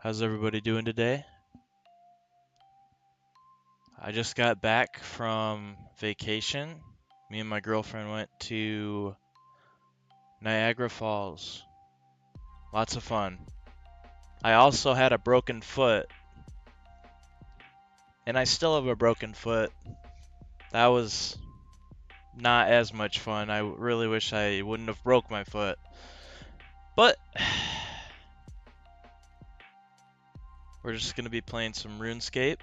How's everybody doing today? I just got back from vacation. Me and my girlfriend went to Niagara Falls. Lots of fun. I also had a broken foot, and I still have a broken foot. That was not as much fun. I really wish I wouldn't have broke my foot. But we're just going to be playing some RuneScape.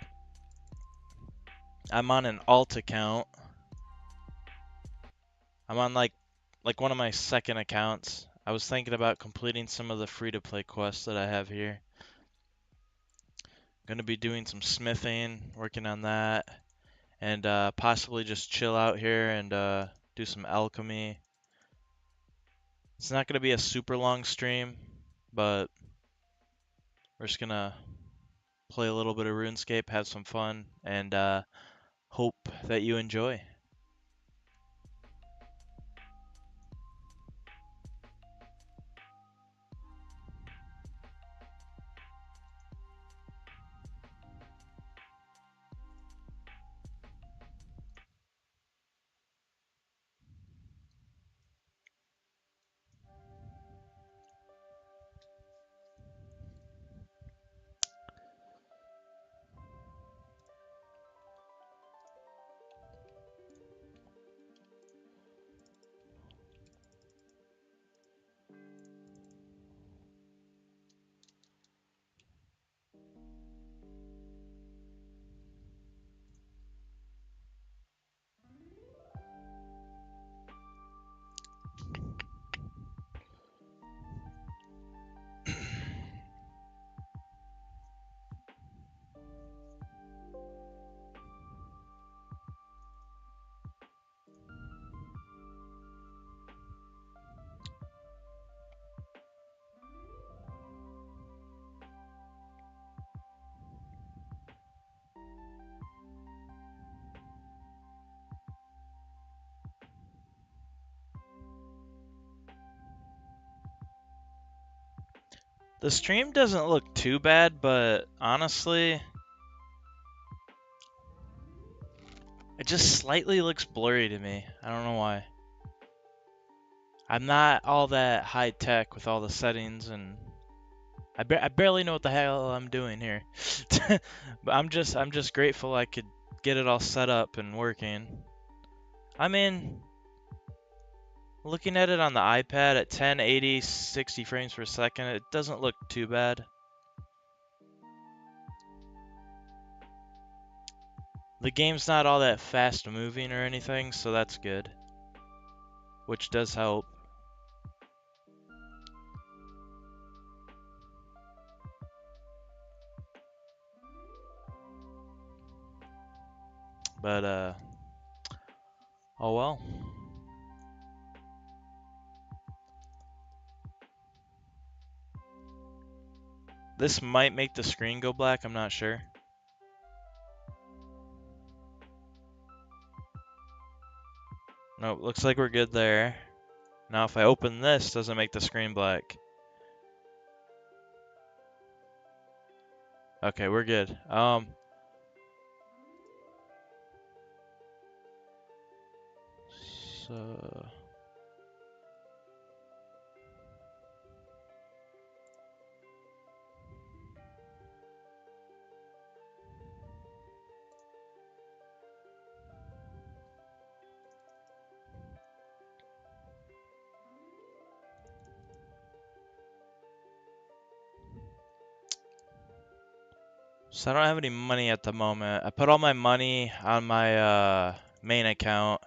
I'm on an alt account. I'm on like one of my second accounts. I was thinking about completing some of the free-to-play quests that I have here. Going to be doing some smithing, working on that, and possibly just chill out here and do some alchemy. It's not going to be a super long stream, but we're just going to play a little bit of RuneScape, have some fun, and hope that you enjoy. The stream doesn't look too bad, but honestly, it just slightly looks blurry to me. I don't know why. I'm not all that high tech with all the settings, and I barely know what the hell I'm doing here. But I'm just grateful I could get it all set up and working. I mean, looking at it on the iPad at 1080, 60 frames per second, it doesn't look too bad. The game's not all that fast moving or anything, so that's good, which does help. But oh well. This might make the screen go black, I'm not sure. Nope, looks like we're good there. Now if I open this, doesn't make the screen black. Okay, we're good. So So I don't have any money at the moment. I put all my money on my main account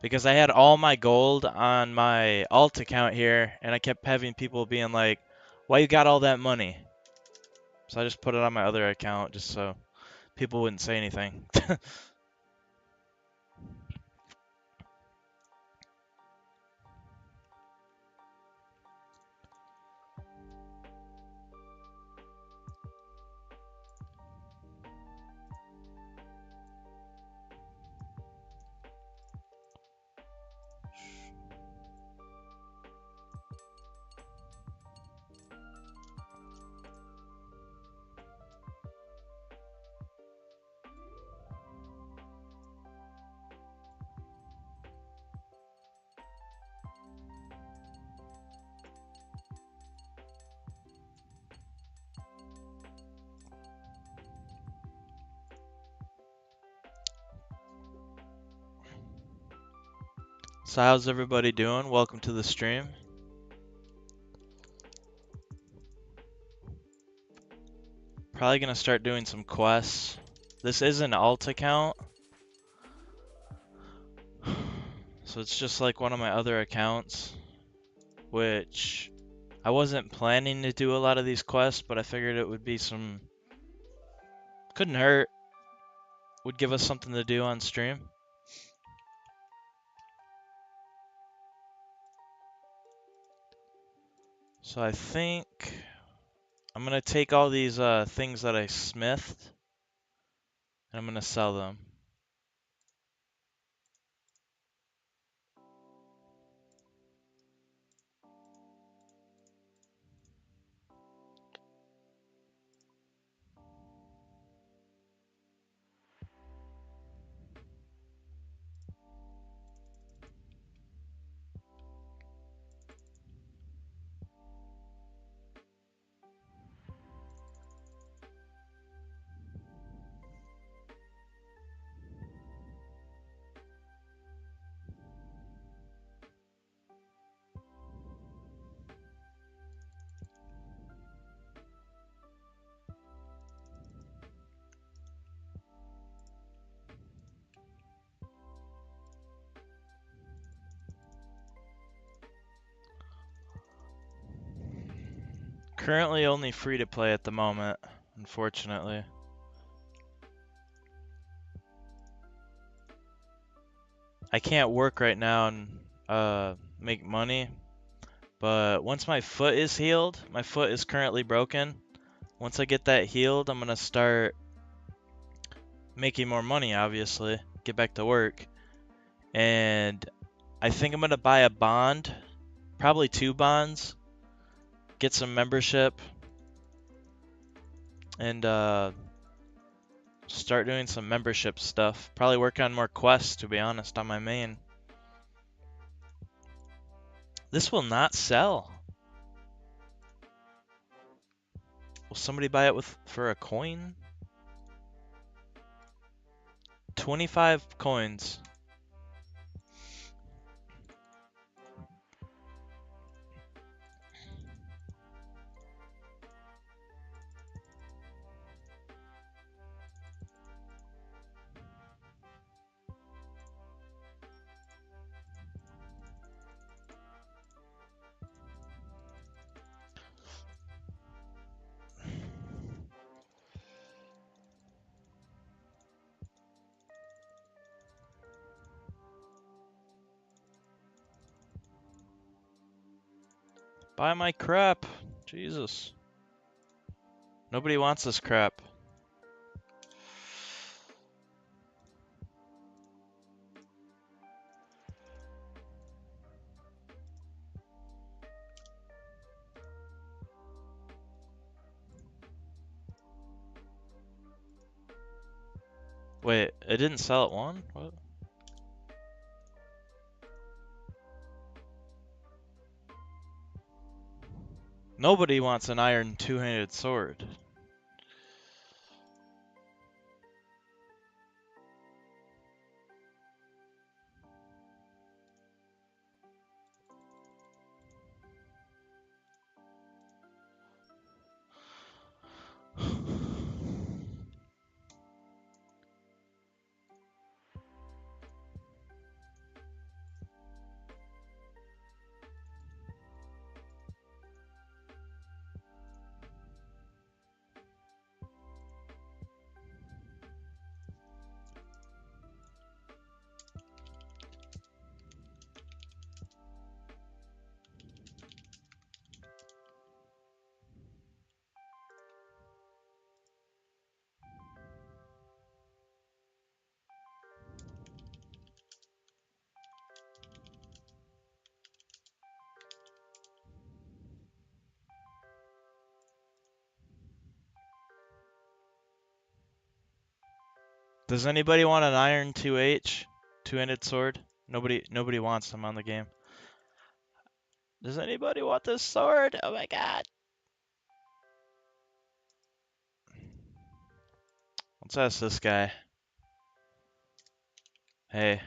because I had all my gold on my alt account here, and I kept having people being like, "Why you got all that money?" So I just put it on my other account just so people wouldn't say anything. So how's everybody doing? Welcome to the stream. Probably gonna start doing some quests. This is an alt account, so it's just like one of my other accounts, which I wasn't planning to do a lot of these quests, but I figured it would be some, couldn't hurt, would give us something to do on stream. So I think I'm gonna take all these things that I smithed, and I'm gonna sell them. Currently only free to play at the moment, unfortunately. I can't work right now and make money, but once my foot is healed, my foot is currently broken. Once I get that healed, I'm gonna start making more money, obviously, get back to work. And I think I'm gonna buy a bond, probably 2 bonds, get some membership, and start doing some membership stuff. Probably work on more quests, to be honest, on my main. This will not sell. Will somebody buy it for a coin? 25 coins. Buy my crap. Jesus. Nobody wants this crap. Wait, it didn't sell at 1? What? Nobody wants an iron two-handed sword. Does anybody want an iron 2H? Two-handed sword? Nobody wants them on the game. Does anybody want this sword? Oh my god. Let's ask this guy. Hey.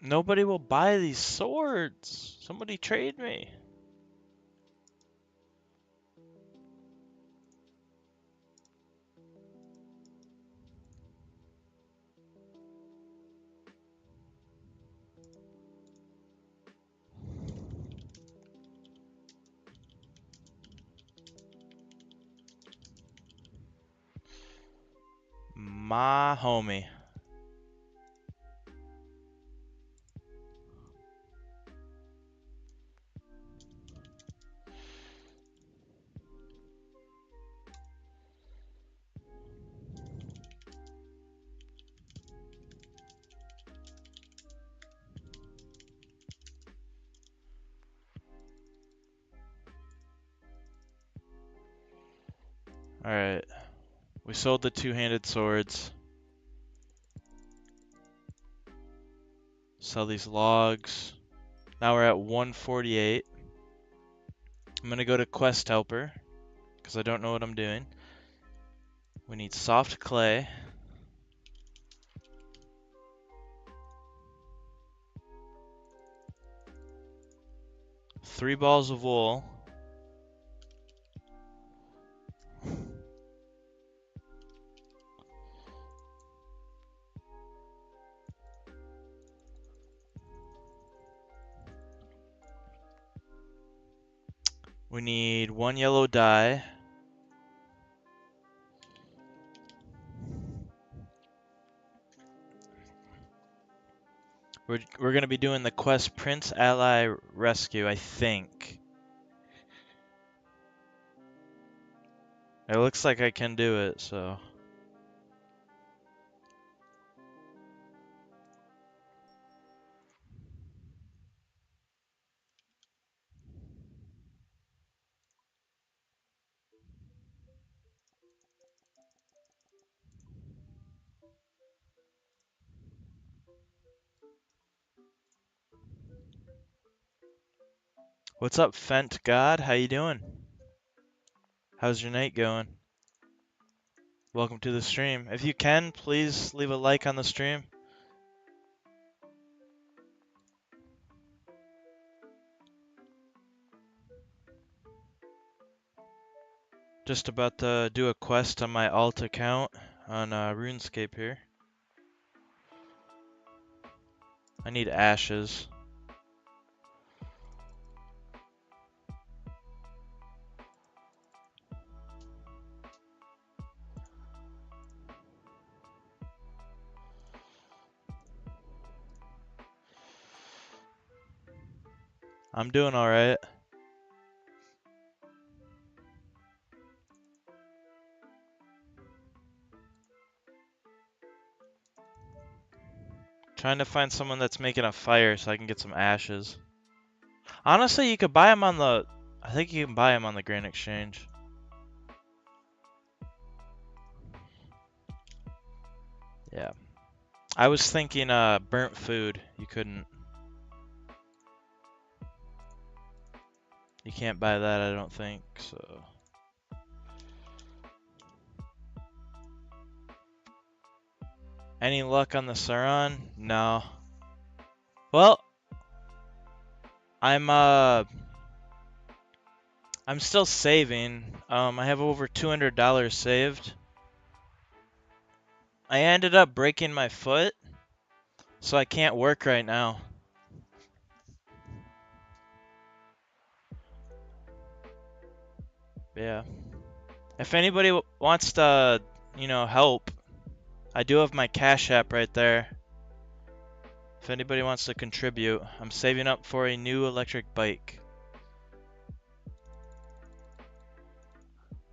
Nobody will buy these swords. Somebody trade me. My homie. Alright. We sold the two-handed swords. Sell these logs. Now we're at 148. I'm gonna go to Quest Helper, because I don't know what I'm doing. We need soft clay. Three balls of wool. We need one yellow dye. We're gonna be doing the quest Prince Ally Rescue, I think. It looks like I can do it, so. What's up, Fent God? How you doing? How's your night going? Welcome to the stream. If you can, please leave a like on the stream. Just about to do a quest on my alt account on RuneScape here. I need ashes. I'm doing alright. Trying to find someone that's making a fire so I can get some ashes. Honestly, you could buy them on the... I think you can buy them on the Grand Exchange. Yeah. I was thinking burnt food. You couldn't. You can't buy that, I don't think, so... Any luck on the Sauron? No. Well, I'm still saving. I have over $200 saved. I ended up breaking my foot, so I can't work right now. Yeah. If anybody wants to, help, I do have my Cash App right there. If anybody wants to contribute, I'm saving up for a new electric bike.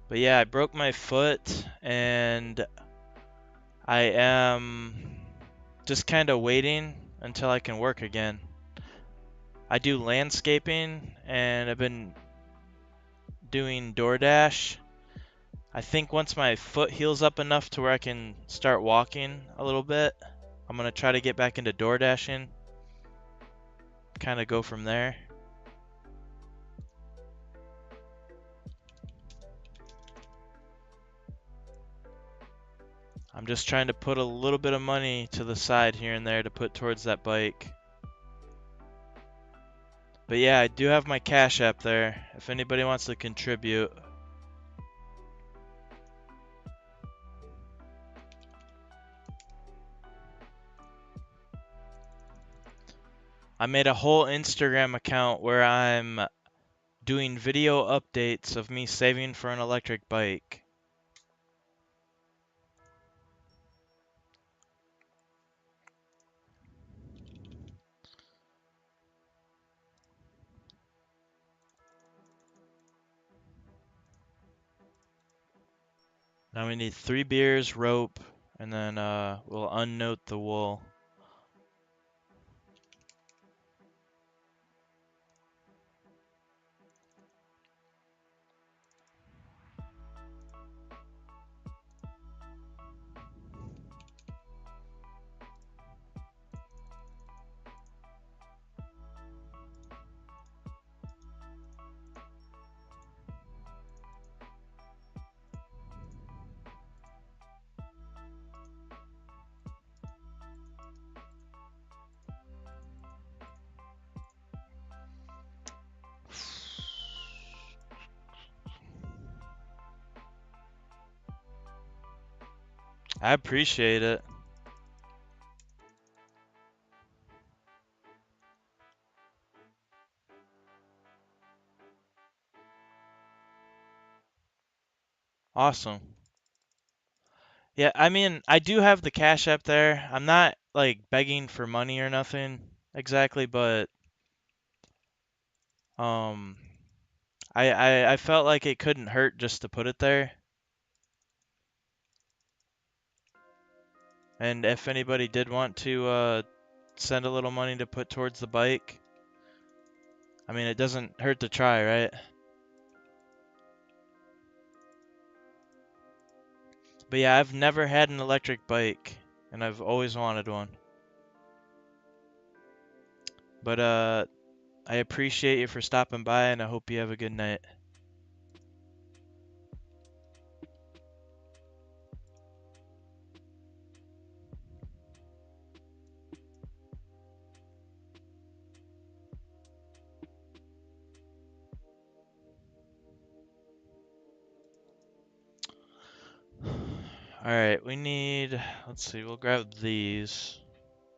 But yeah, I broke my foot, and I am just kind of waiting until I can work again. I do landscaping, and I've been doing DoorDash. I think once my foot heals up enough to where I can start walking a little bit, I'm going to try to get back into DoorDashing. Kind of go from there. I'm just trying to put a little bit of money to the side here and there to put towards that bike. But yeah, I do have my Cash App there if anybody wants to contribute. I made a whole Instagram account where I'm doing video updates of me saving for an electric bike. Now we need 3 beers, rope, and then we'll unnote the wool. I appreciate it. Awesome. Yeah, I mean, I do have the Cash App there. I'm not like begging for money or nothing exactly, but um I felt like it couldn't hurt just to put it there. And if anybody did want to send a little money to put towards the bike, I mean, it doesn't hurt to try, right? But yeah, I've never had an electric bike, and I've always wanted one. But I appreciate you for stopping by, and I hope you have a good night. Alright, we need, let's see, we'll grab these.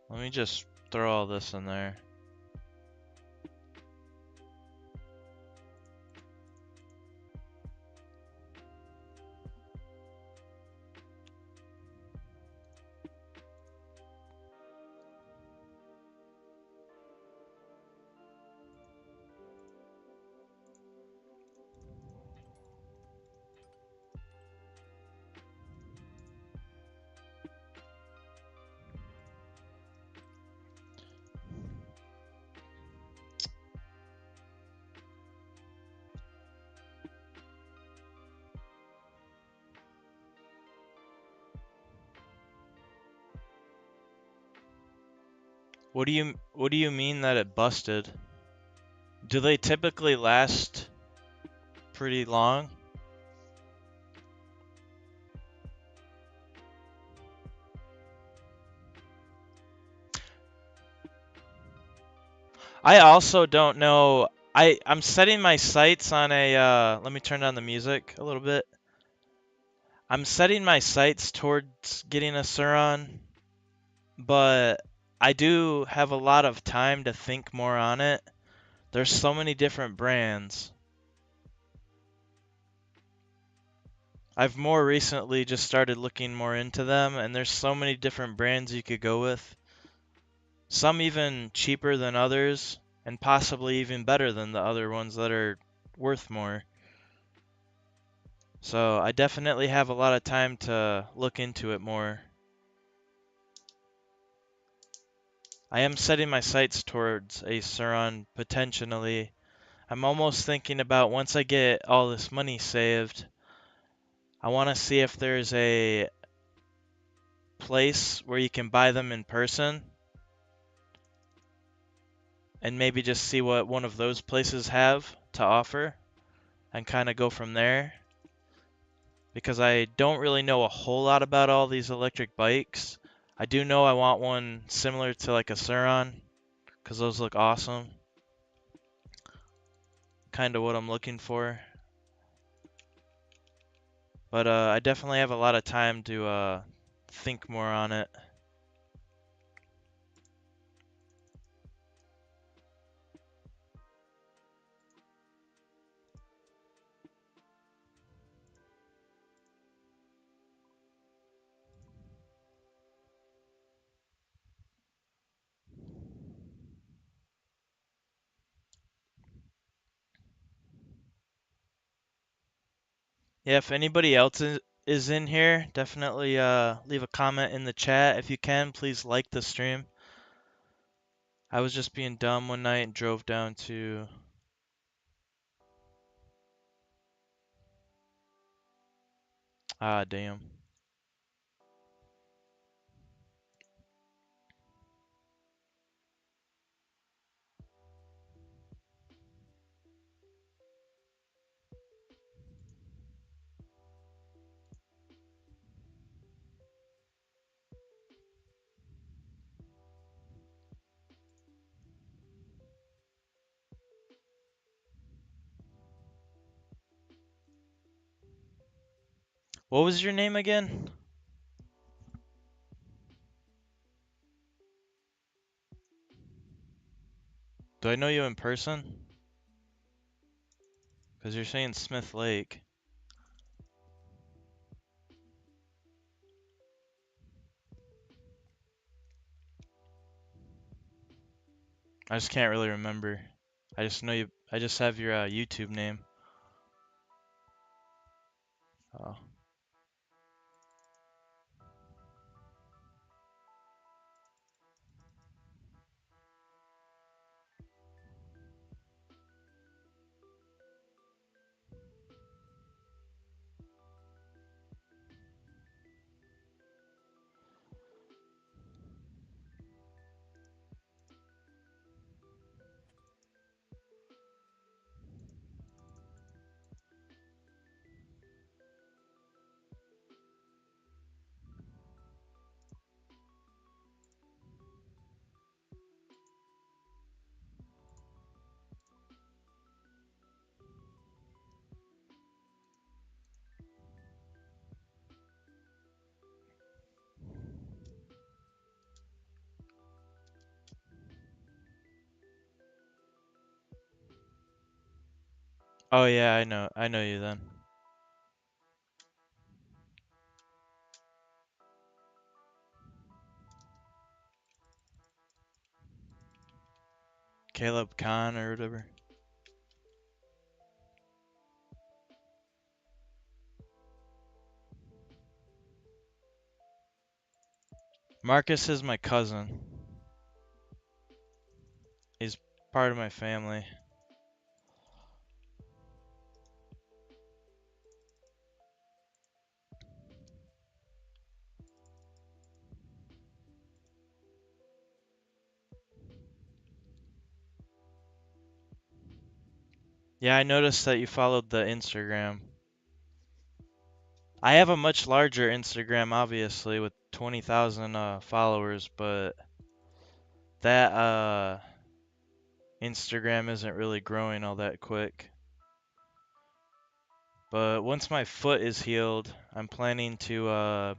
Let me just throw all this in there. What do you mean that it busted? Do they typically last pretty long? I also don't know. I'm setting my sights on a let me turn down the music a little bit. I'm setting my sights towards getting a Suron, but I do have a lot of time to think more on it. There's so many different brands. I've more recently just started looking more into them, and there's so many different brands you could go with. Some even cheaper than others, and possibly even better than the other ones that are worth more. So I definitely have a lot of time to look into it more. I am setting my sights towards a Suron potentially. I'm almost thinking about once I get all this money saved, I want to see if there's a place where you can buy them in person and maybe just see what one of those places have to offer and kind of go from there. Because I don't really know a whole lot about all these electric bikes. I do know I want one similar to like a Suron because those look awesome. kind of what I'm looking for. But I definitely have a lot of time to think more on it. Yeah, if anybody else is in here, definitely leave a comment in the chat. If you can, please like the stream. I was just being dumb one night and drove down to... Ah, damn. What was your name again? Do I know you in person? Because you're saying Smith Lake. I just can't really remember. I just know you. I just have your YouTube name. Oh. Oh yeah, I know. I know you then. Caleb Khan or whatever. Marcus is my cousin. He's part of my family. Yeah, I noticed that you followed the Instagram. I have a much larger Instagram, obviously, with 20,000 followers, but that Instagram isn't really growing all that quick. But once my foot is healed, I'm planning to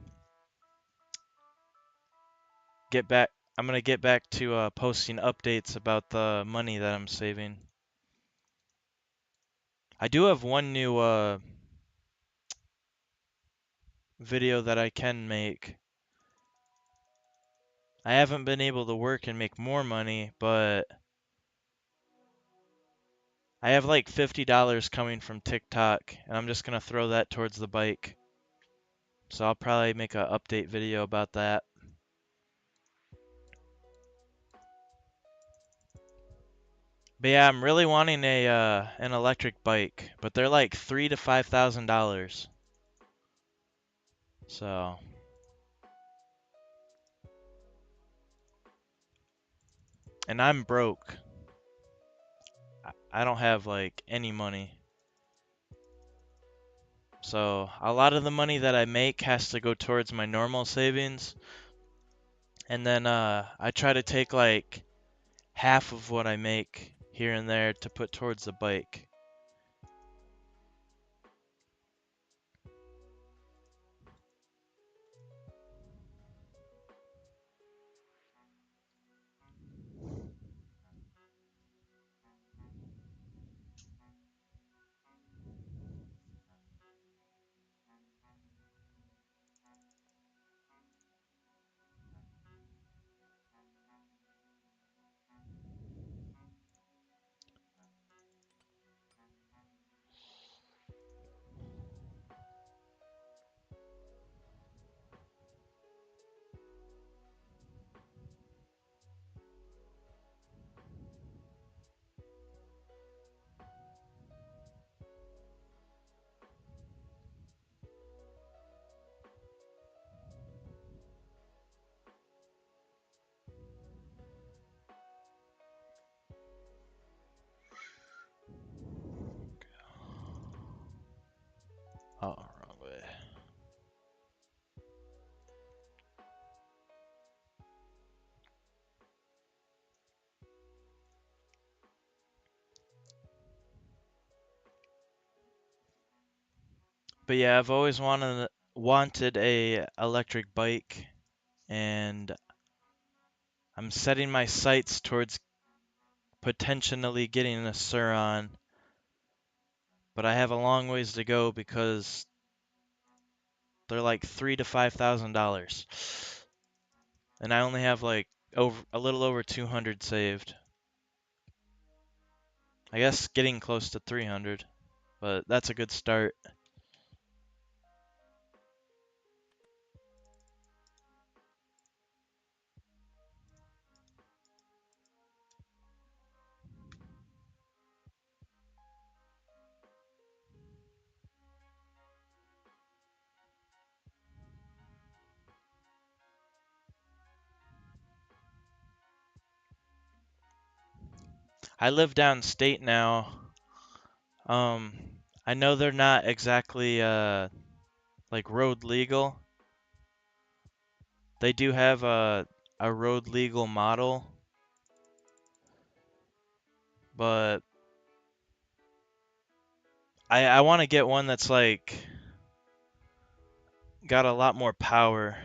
get back. I'm gonna get back to posting updates about the money that I'm saving. I do have one new video that I can make. I haven't been able to work and make more money, but I have like $50 coming from TikTok, and I'm just gonna throw that towards the bike. So I'll probably make an update video about that. But yeah, I'm really wanting a an electric bike, but they're like $3,000 to $5,000. So, and I'm broke. I don't have like any money. So a lot of the money that I make has to go towards my normal savings, and then I try to take like half of what I make here and there to put towards the bike. But yeah, I've always wanted a electric bike, and I'm setting my sights towards potentially getting a Suron, but I have a long ways to go because they're like $3,000 to $5,000, and I only have like a little over 200 saved. I guess getting close to 300, but that's a good start. I live downstate now. Um, I know they're not exactly like road legal. They do have a road legal model, but I want to get one that's like got a lot more power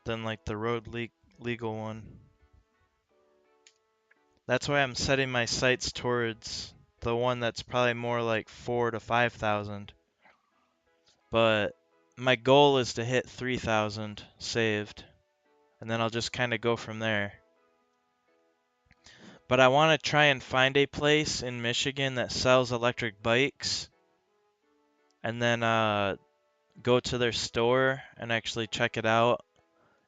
than like the legal one. That's why I'm setting my sights towards the one that's probably more like 4 to 5,000. But my goal is to hit 3,000 saved, and then I'll just kind of go from there. But I want to try and find a place in Michigan that sells electric bikes, and then go to their store and actually check it out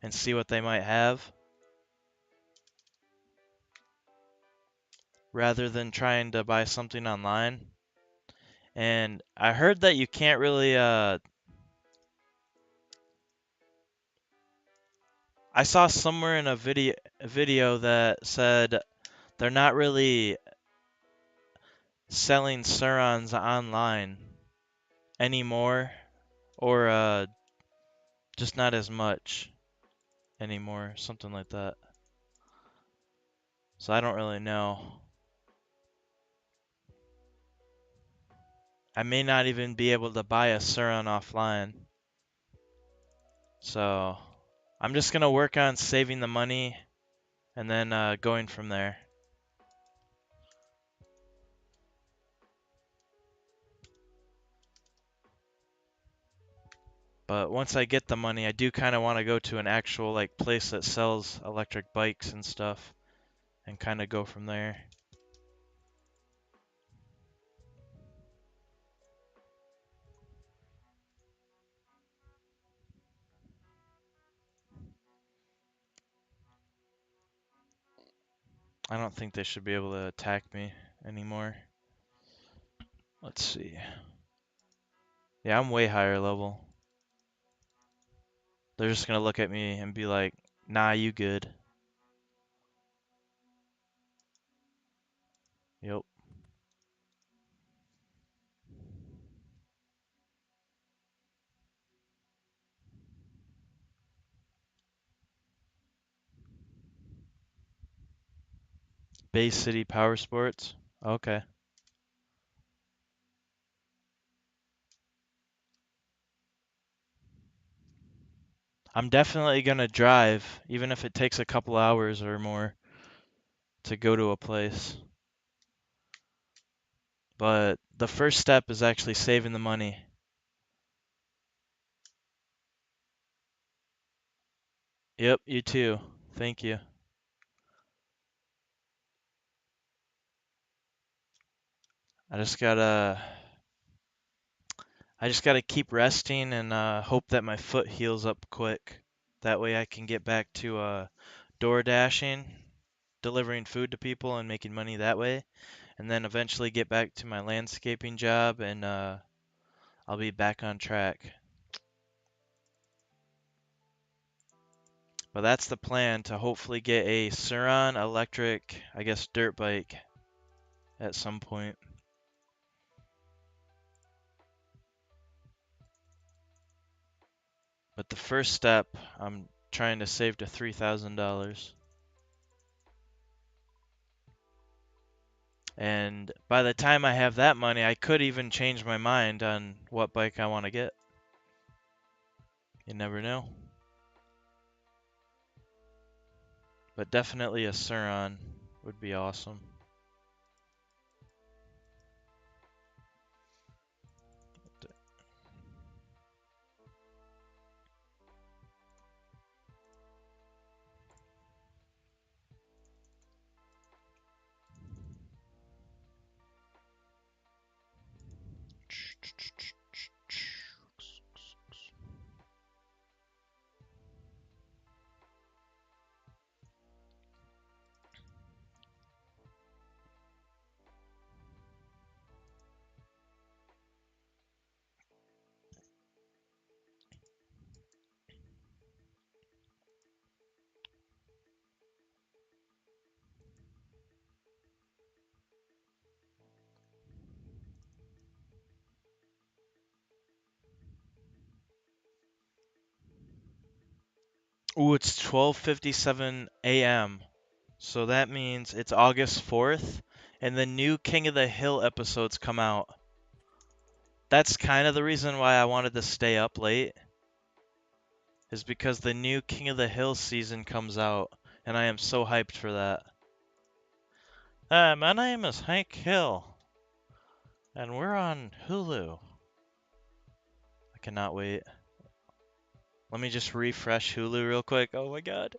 and see what they might have, rather than trying to buy something online. And I heard that you can't really I saw somewhere in a video that said they're not really selling Surons online anymore, or just not as much anymore, something like that. So I don't really know. I may not even be able to buy a Suron offline. So I'm just gonna work on saving the money and then going from there. But once I get the money, I do kind of want to go to an actual like place that sells electric bikes and stuff and kind of go from there. I don't think they should be able to attack me anymore. Let's see. Yeah, I'm way higher level. They're just gonna look at me and be like, nah, you good. Yep. Bay City Power Sports. Okay. I'm definitely gonna drive, even if it takes a couple hours or more to go to a place. But the first step is actually saving the money. Yep, you too. Thank you. I just gotta I just gotta keep resting and hope that my foot heals up quick. That way I can get back to door dashing, delivering food to people and making money that way, and then eventually get back to my landscaping job, and I'll be back on track. But that's the plan, to hopefully get a Suron electric, I guess, dirt bike at some point. But the first step, I'm trying to save to $3,000. And by the time I have that money, I could even change my mind on what bike I want to get. You never know. But definitely a Sauron would be awesome. Ooh, it's 12:57 a.m. So that means it's August 4th, and the new King of the Hill episodes come out. That's kind of the reason why I wanted to stay up late, is because the new King of the Hill season comes out, and I am so hyped for that. My name is Hank Hill, and we're on Hulu. I cannot wait. Let me just refresh Hulu real quick. Oh my god.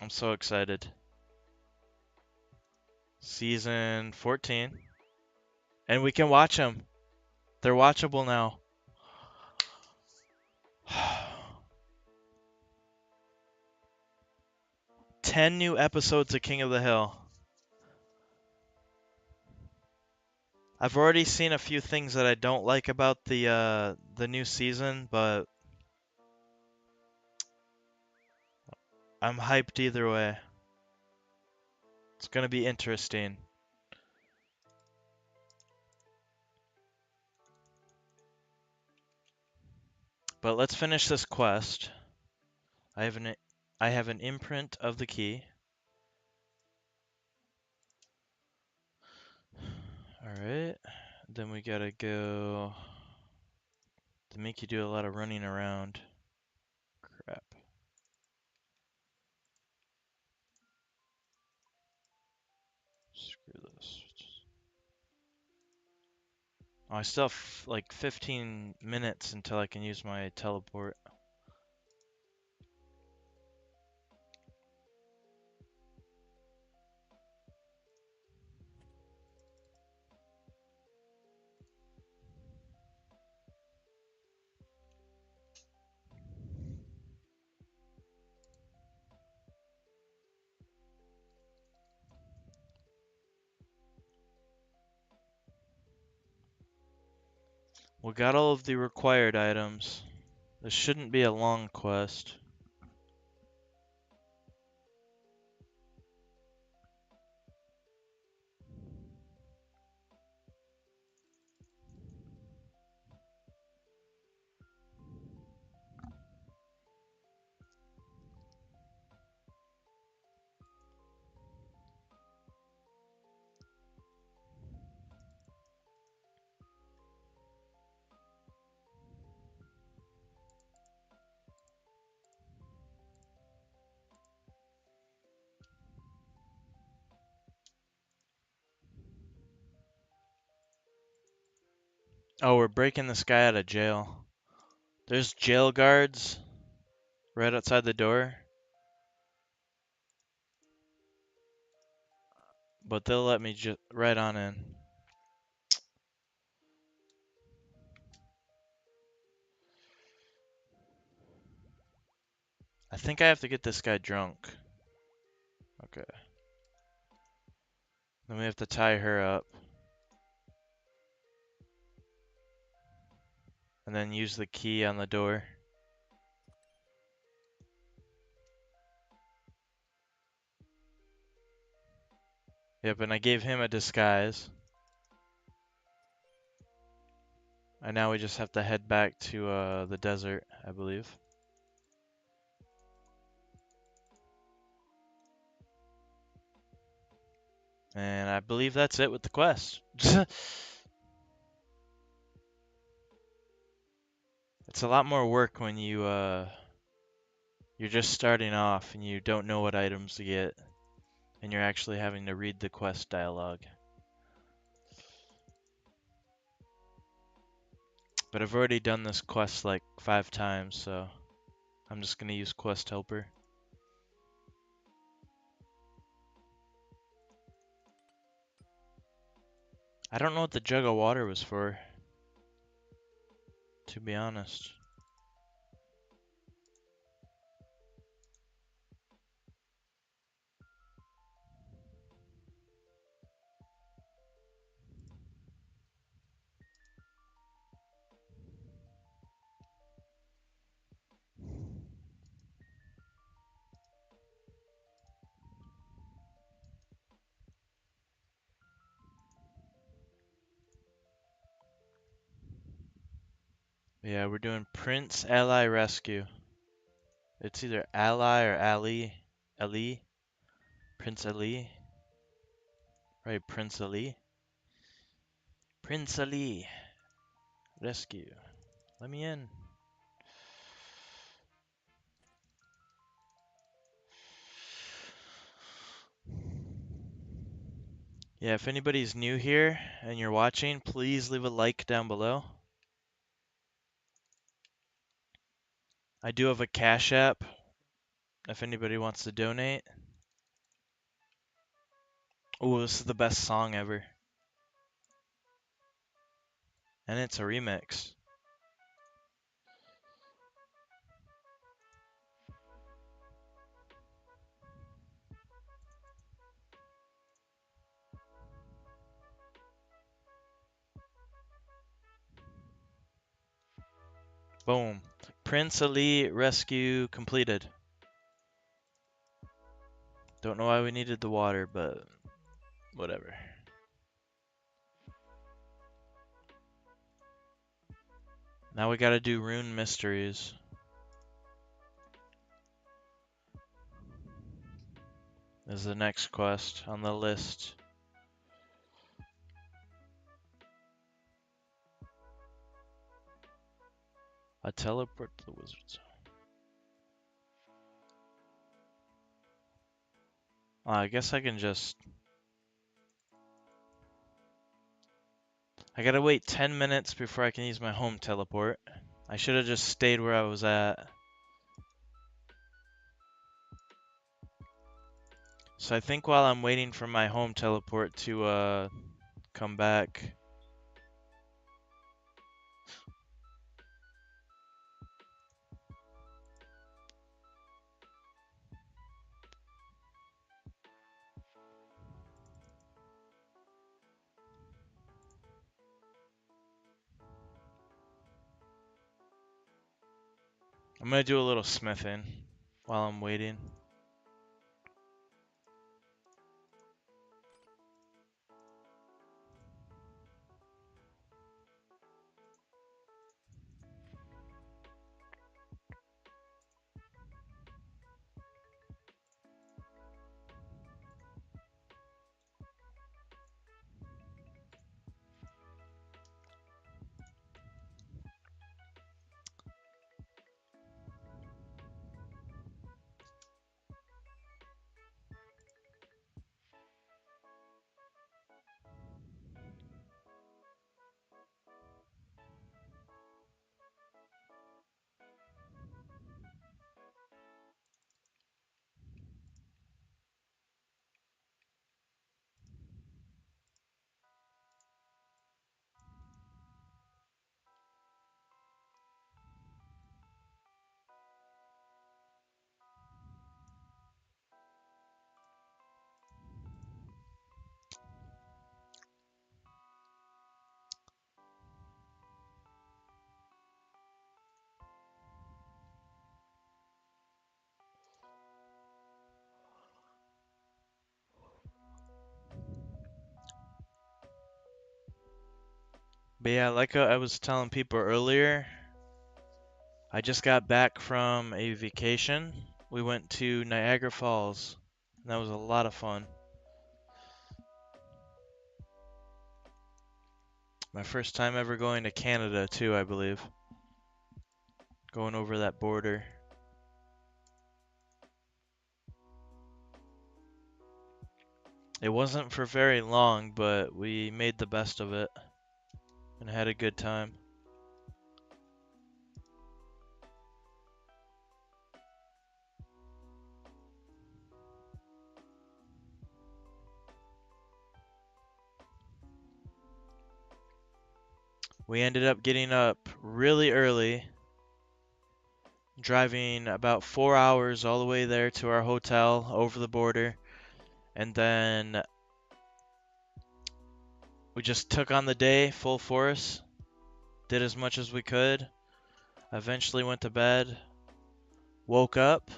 I'm so excited. Season 14. And we can watch them. They're watchable now. 10 new episodes of King of the Hill. I've already seen a few things that I don't like about the new season, but I'm hyped either way. It's gonna be interesting. But let's finish this quest. I have an imprint of the key. Alright. Then we gotta go to make you do a lot of running around. Crap. Screw this. Oh, I still have like 15 minutes until I can use my teleport. We got all of the required items. This shouldn't be a long quest. Oh, we're breaking this guy out of jail. There's jail guards right outside the door. But they'll let me just right on in. I think I have to get this guy drunk. Okay. Then we have to tie her up. And then use the key on the door. Yep, and I gave him a disguise. And now we just have to head back to the desert, I believe. And I believe that's it with the quest. It's a lot more work when you're just starting off and you don't know what items to get, and you're actually having to read the quest dialogue. But I've already done this quest like 5 times, so I'm just gonna use Quest Helper. I don't know what the jug of water was for, to be honest. Yeah, we're doing Prince Ally Rescue. It's either Ally or Ali. Ali? Prince Ali? Right, Prince Ali? Prince Ali Rescue. Let me in. Yeah, if anybody's new here and you're watching, please leave a like down below. I do have a Cash App if anybody wants to donate. Oh, this is the best song ever. And it's a remix. Boom. Prince Ali rescue completed. Don't know why we needed the water, but whatever. Now we gotta do rune mysteries. Is the next quest on the list. A teleport to the wizard's. I guess I can just... I gotta wait 10 minutes before I can use my home teleport. I should have just stayed where I was at. So I think while I'm waiting for my home teleport to come back, I'm gonna do a little smithing while I'm waiting. But yeah, like I was telling people earlier, I just got back from a vacation. We went to Niagara Falls. And that was a lot of fun. My first time ever going to Canada too, I believe. going over that border. It wasn't for very long, but we made the best of it and had a good time. We ended up getting up really early, driving about 4 hours all the way there to our hotel over the border, and then we just took on the day full force, did as much as we could, eventually went to bed, woke up.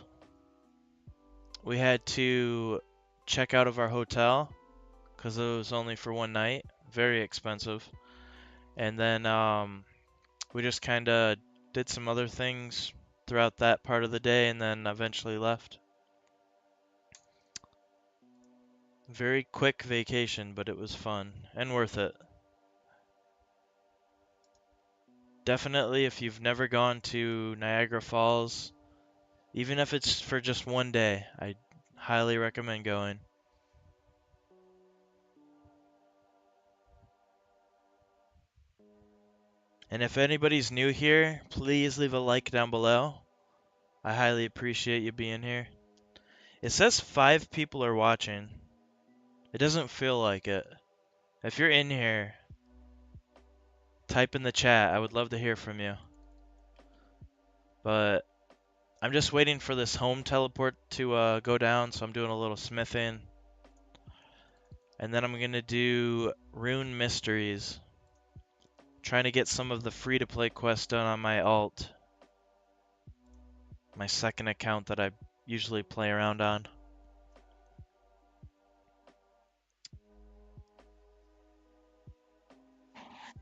We had to check out of our hotel because it was only for one night, very expensive. And then we just kind of did some other things throughout that part of the day and then eventually left. Very quick vacation, but it was fun and worth it. Definitely, if you've never gone to Niagara Falls, even if it's for just one day, I highly recommend going. And if anybody's new here, please leave a like down below. I highly appreciate you being here. It says 5 people are watching. It doesn't feel like it. If you're in here, type in the chat. I would love to hear from you. But I'm just waiting for this home teleport to go down, so I'm doing a little smithing. And then I'm going to do Rune Mysteries. Trying to get some of the free-to-play quests done on my alt. My second account that I usually play around on.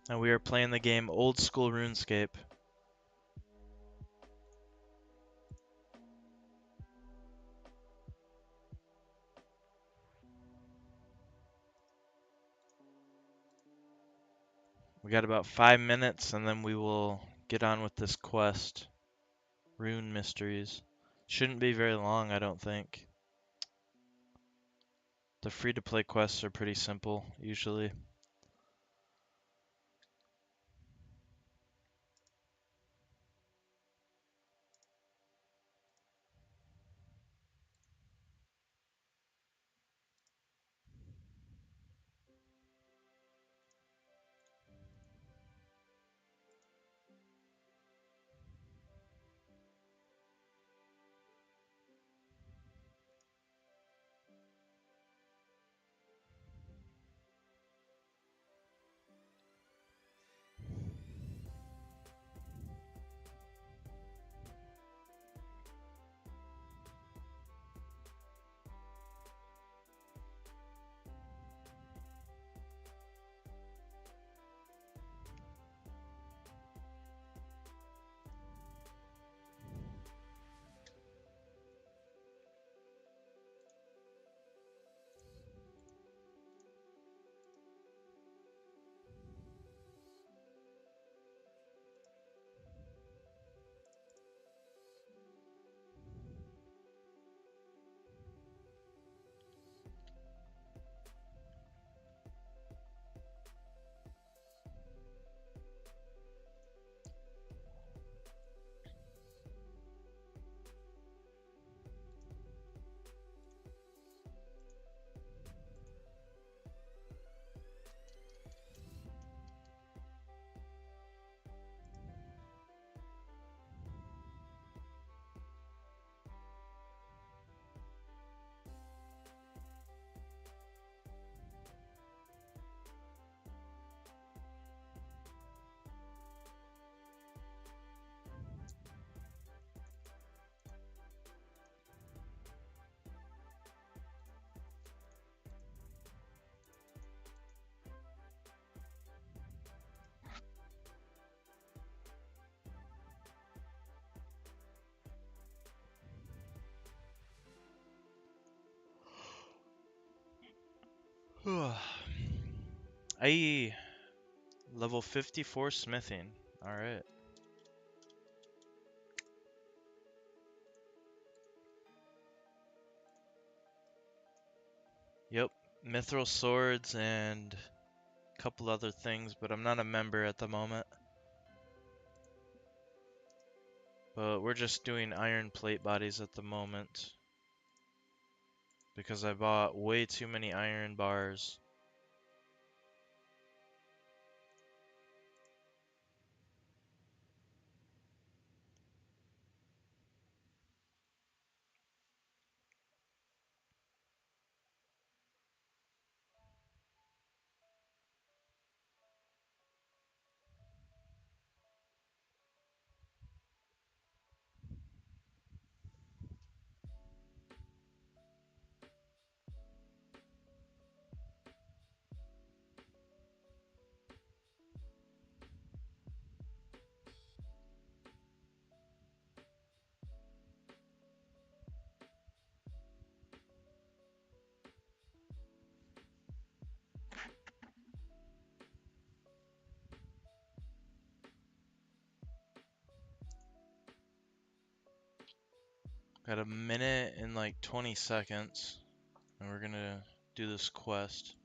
And we are playing the game Old School RuneScape. We got about 5 minutes and then we will get on with this quest. Rune Mysteries. Shouldn't be very long, I don't think. The free-to-play quests are pretty simple, usually. I level 54 smithing. Alright. Yep, mithril swords and a couple other things, but I'm not a member at the moment. But we're just doing iron plate bodies at the moment because I bought way too many iron bars. Got a minute and like 20 seconds, and we're gonna do this quest.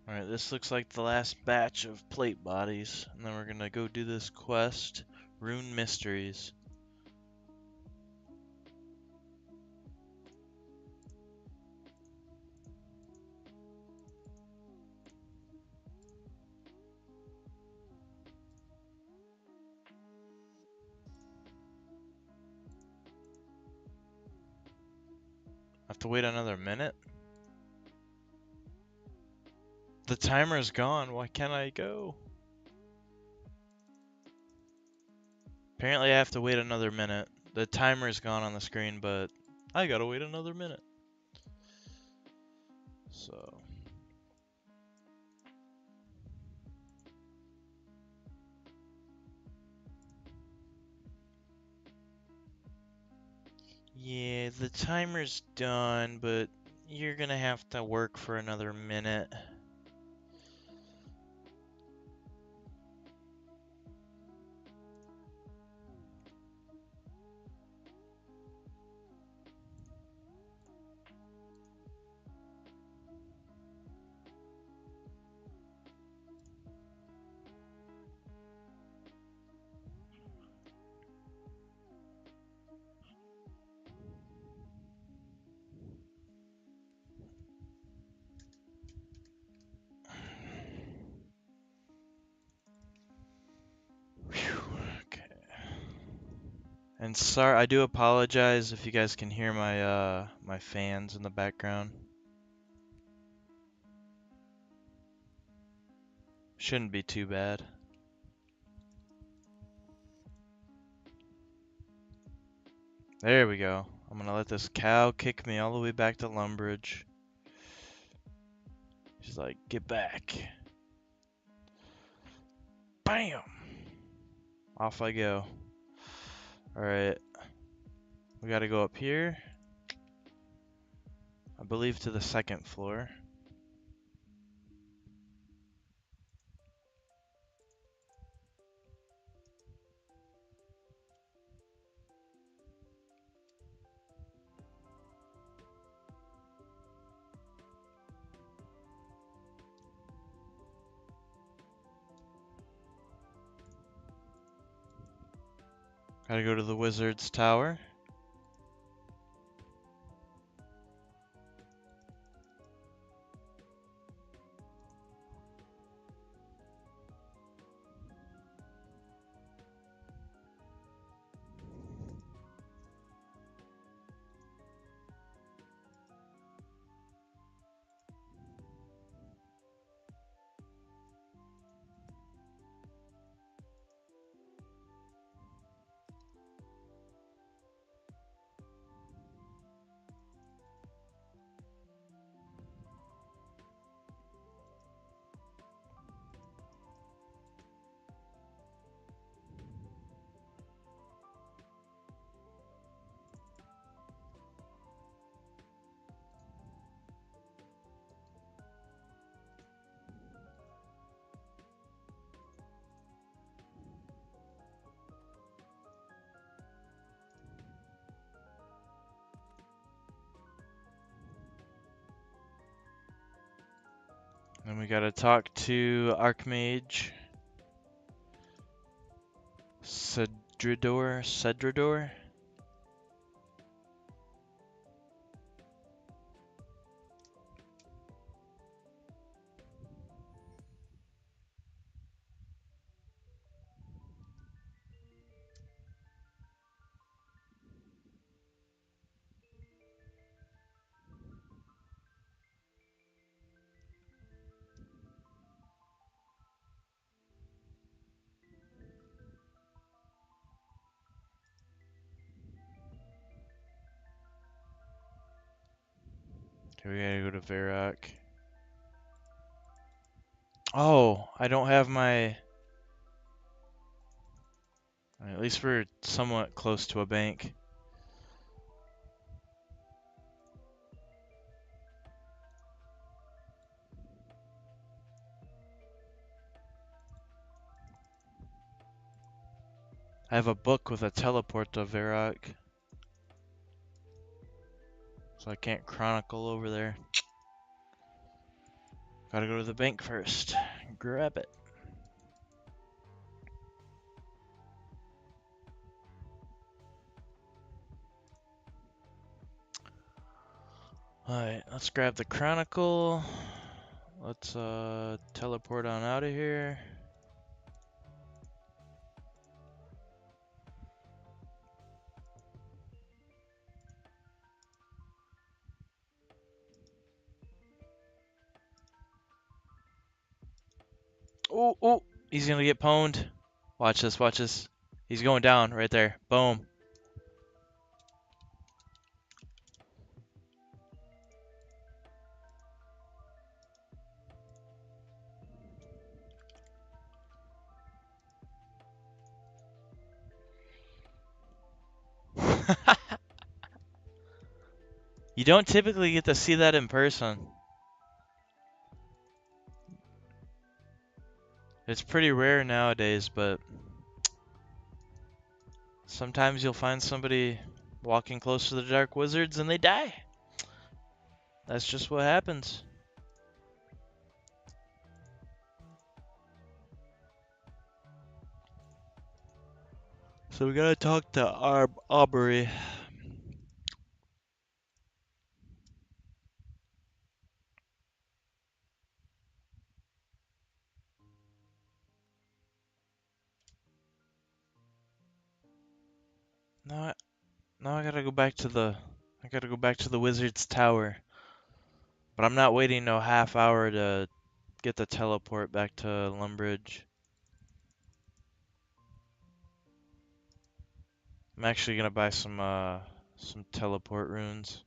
Alright, this looks like the last batch of plate bodies, and then we're gonna go do this quest, Rune Mysteries. Have to wait another minute? The timer's gone, why can't I go? Apparently I have to wait another minute. The timer's gone on the screen, but I gotta wait another minute. So... yeah, the timer's done, but you're gonna have to work for another minute. Whew, okay. And sorry, I do apologize if you guys can hear my my fans in the background. Shouldn't be too bad. There we go. I'm gonna let this cow kick me all the way back to Lumbridge. She's like, get back. Bam! Off I go. Alright. We gotta go up here. I believe to the second floor. Gotta go to the wizard's tower. Then we gotta talk to Archmage Cedrador. Okay, we gotta go to Varrock. Oh, I don't have my... At least we're somewhat close to a bank. I have a book with a teleport to Varrock. So I can't chronicle over there. Gotta go to the bank first. Grab it. Alright, let's grab the chronicle. Let's teleport on out of here. Oh, oh, he's gonna get pwned. Watch this, watch this. He's going down right there. Boom. You don't typically get to see that in person. It's pretty rare nowadays, but sometimes you'll find somebody walking close to the Dark Wizards and they die. That's just what happens. So we gotta talk to Aubrey. Now I gotta go back to the wizard's tower. But I'm not waiting no half hour to get the teleport back to Lumbridge. I'm actually gonna buy some teleport runes.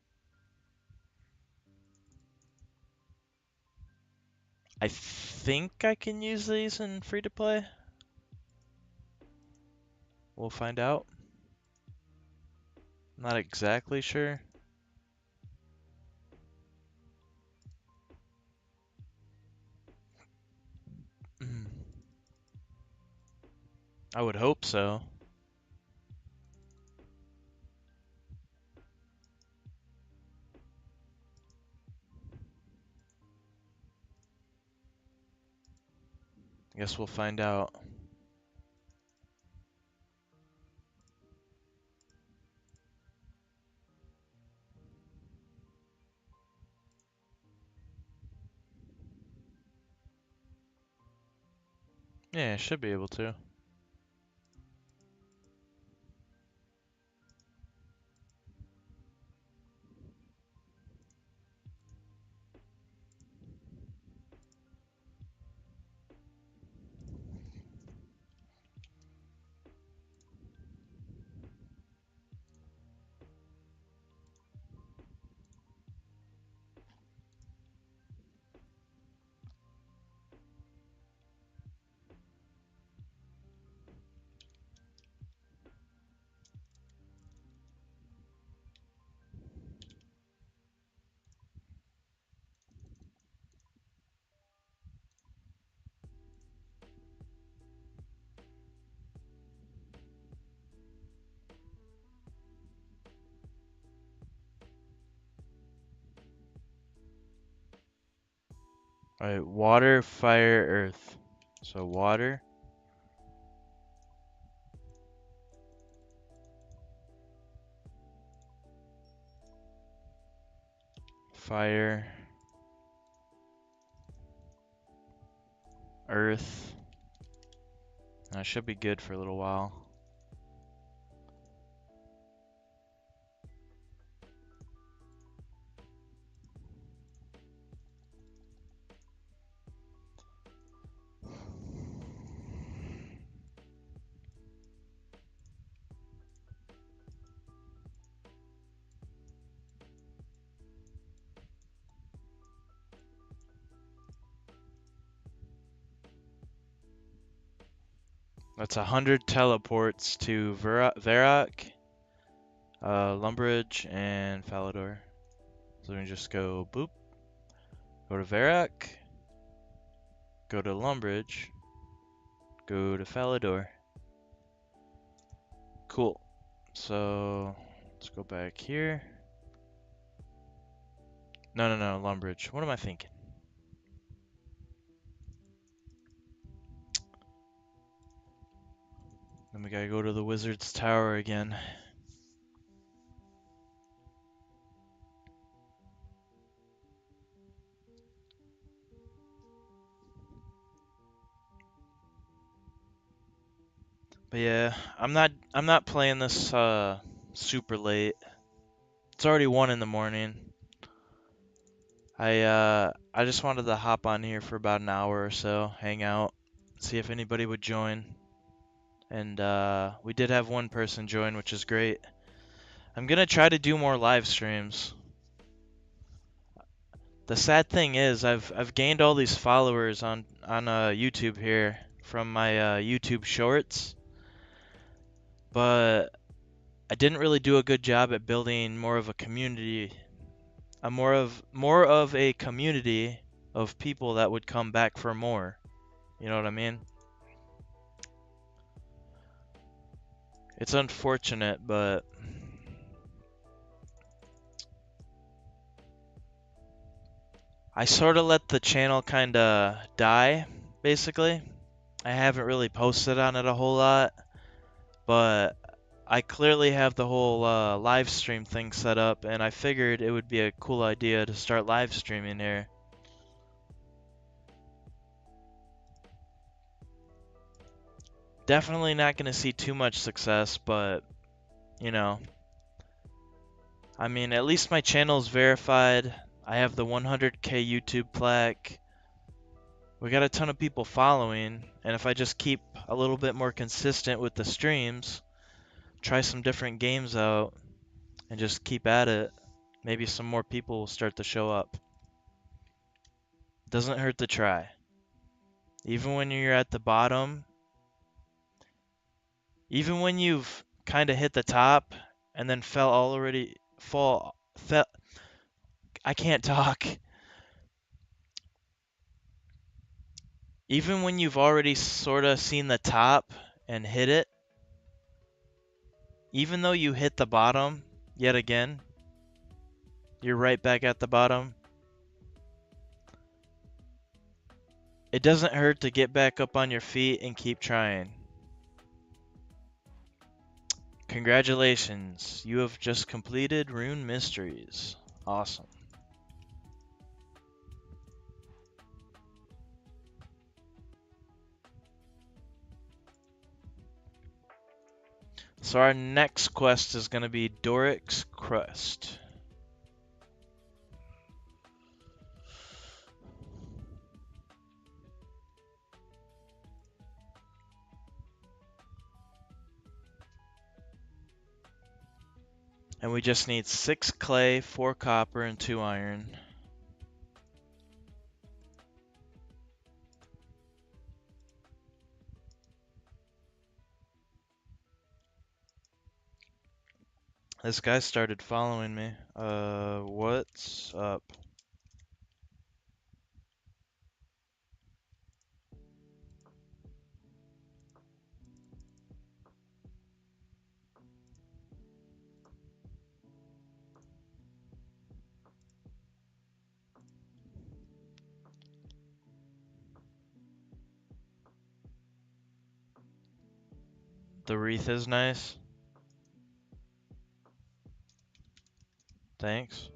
I think I can use these in free to play. We'll find out. Not exactly sure. I would hope so. I guess we'll find out. Yeah, I should be able to. Alright, water, fire, earth. So water, fire, earth. That should be good for a little while. That's 100 teleports to Varrock, Lumbridge, and Falador. So we can just go boop, go to Varrock, go to Lumbridge, go to Falador. Cool. So let's go back here. No, Lumbridge. What am I thinking? Then we gotta go to the Wizard's Tower again. But yeah, I'm not playing this super late. It's already 1 in the morning. I just wanted to hop on here for about an hour or so, hang out, see if anybody would join. And we did have one person join, which is great. I'm gonna try to do more live streams. The sad thing is I've gained all these followers on YouTube here from my YouTube shorts, but I didn't really do a good job at building more of a community, more of a community of people that would come back for more. You know what I mean? It's unfortunate, but I sort of let the channel kind of die, basically. I haven't really posted on it a whole lot, but I clearly have the whole live stream thing set up, and I figured it would be a cool idea to start live streaming here. Definitely not going to see too much success, but, you know, I mean, at least my channel's verified. I have the 100K YouTube plaque. We got a ton of people following, and if I just keep a little bit more consistent with the streams, try some different games out, and just keep at it, maybe some more people will start to show up. Doesn't hurt to try. Even when you're at the bottom, even when you've kind of hit the top and then I can't talk. Even when you've already sort of seen the top and hit it, even though you hit the bottom yet again, you're right back at the bottom. It doesn't hurt to get back up on your feet and keep trying. Congratulations, you have just completed Rune Mysteries. Awesome. So our next quest is going to be Doric's Crust. And we just need 6 clay, 4 copper, and 2 iron. This guy started following me. What's up? The wreath is nice. Thanks.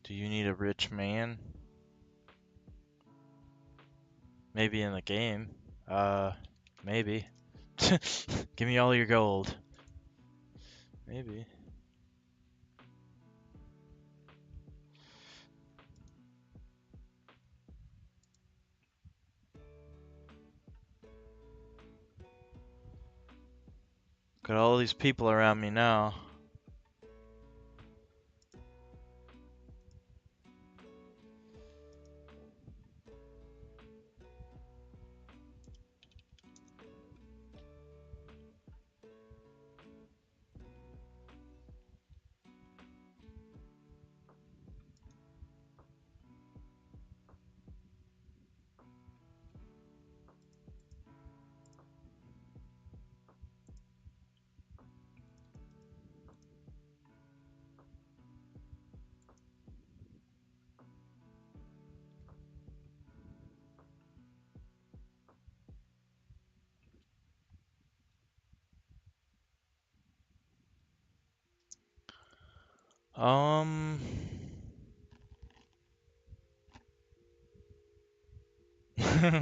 Do you need a rich man? Maybe in the game. Maybe. Give me all your gold. Maybe. Got all these people around me now.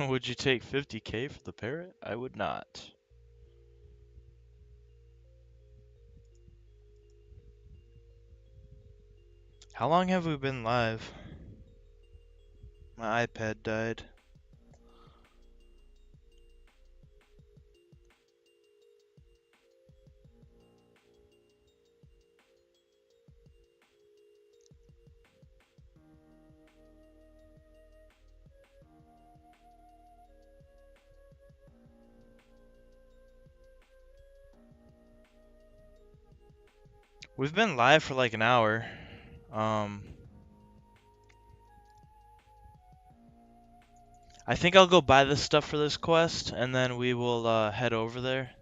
Would you take 50k for the parrot? I would not. How long have we been live? My iPad died. We've been live for like an hour. I think I'll go buy the stuff for this quest, and then we will head over there.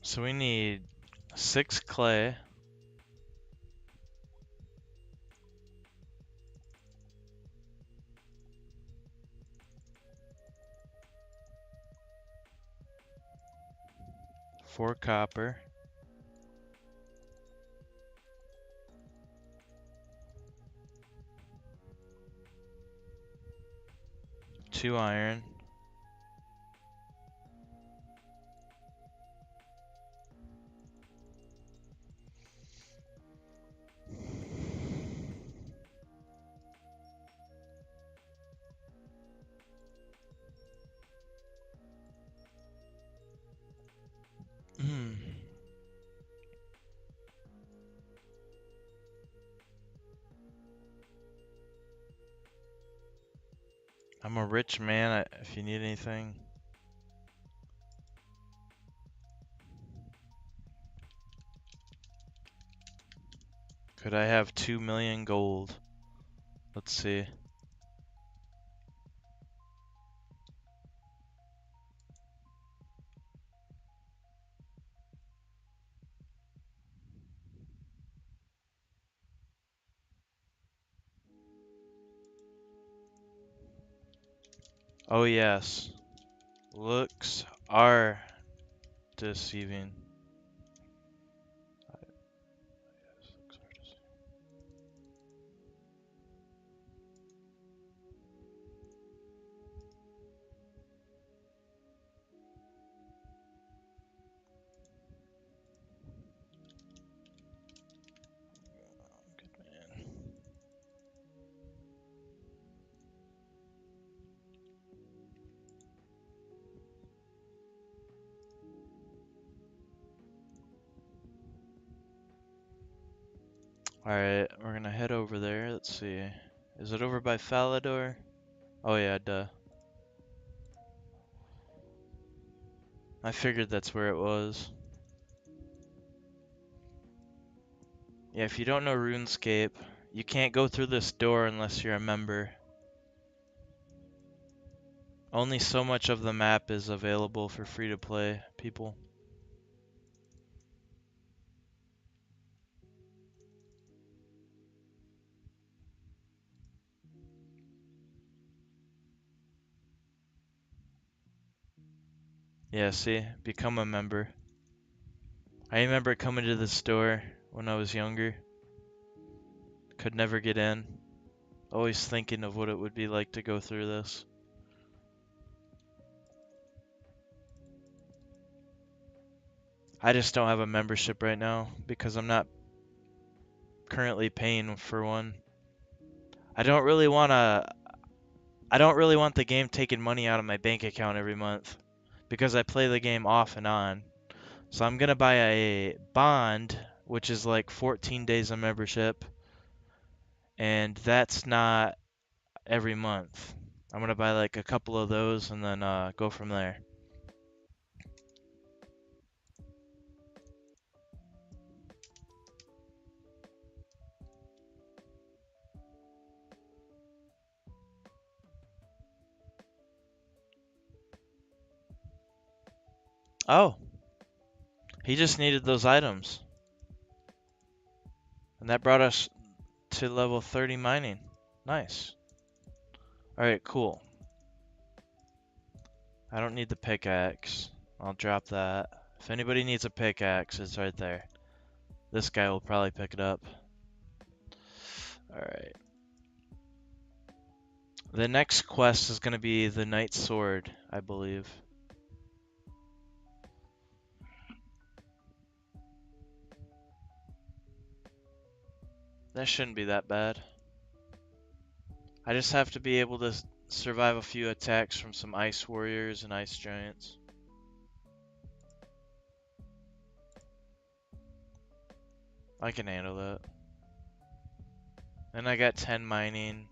So we need 6 clay, 4 copper, 2 iron, I'm a rich man, if you need anything. Could I have 2 million gold? Let's see. Oh yes. Looks are deceiving. Good man. Alright, we're gonna head over there. Let's see. Is it over by Falador? Oh yeah, duh. I figured that's where it was. Yeah, if you don't know RuneScape, you can't go through this door unless you're a member. Only so much of the map is available for free-to-play people. Yeah, see? Become a member. I remember coming to this store when I was younger. Could never get in. Always thinking of what it would be like to go through this. I just don't have a membership right now because I'm not currently paying for one. I don't really want the game taking money out of my bank account every month because I play the game off and on. So I'm gonna buy a bond, which is like 14 days of membership, and that's not every month. I'm gonna buy like a couple of those and then go from there. Oh, he just needed those items. And that brought us to level 30 mining. Nice. Alright, cool. I don't need the pickaxe. I'll drop that. If anybody needs a pickaxe, it's right there. This guy will probably pick it up. Alright. The next quest is going to be the Knight's Sword, I believe. That shouldn't be that bad. I just have to be able to survive a few attacks from some ice warriors and ice giants. I can handle that. And I got 10 mining.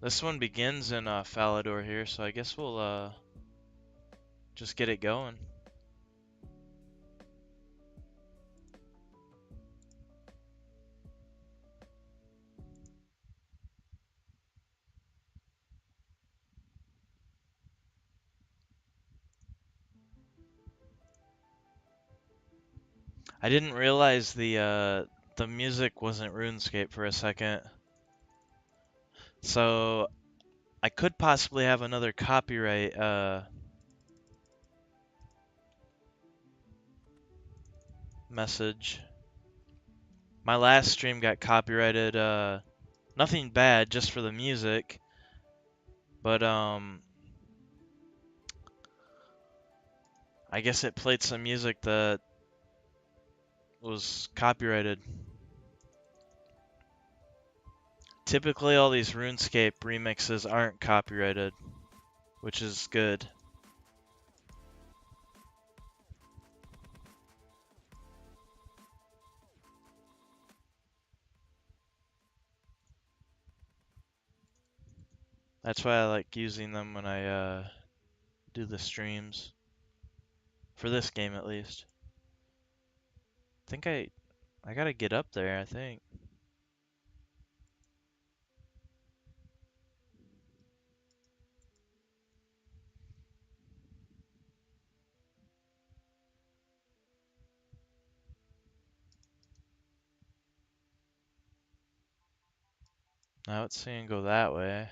This one begins in Falador here, so I guess we'll just get it going. I didn't realize the music wasn't RuneScape for a second. So I could possibly have another copyright message. My last stream got copyrighted, nothing bad, just for the music. But I guess it played some music that was copyrighted. Typically all these RuneScape remixes aren't copyrighted, which is good. That's why I like using them when I do the streams. For this game at least. I think I gotta get up there, I think. Now it's saying go that way.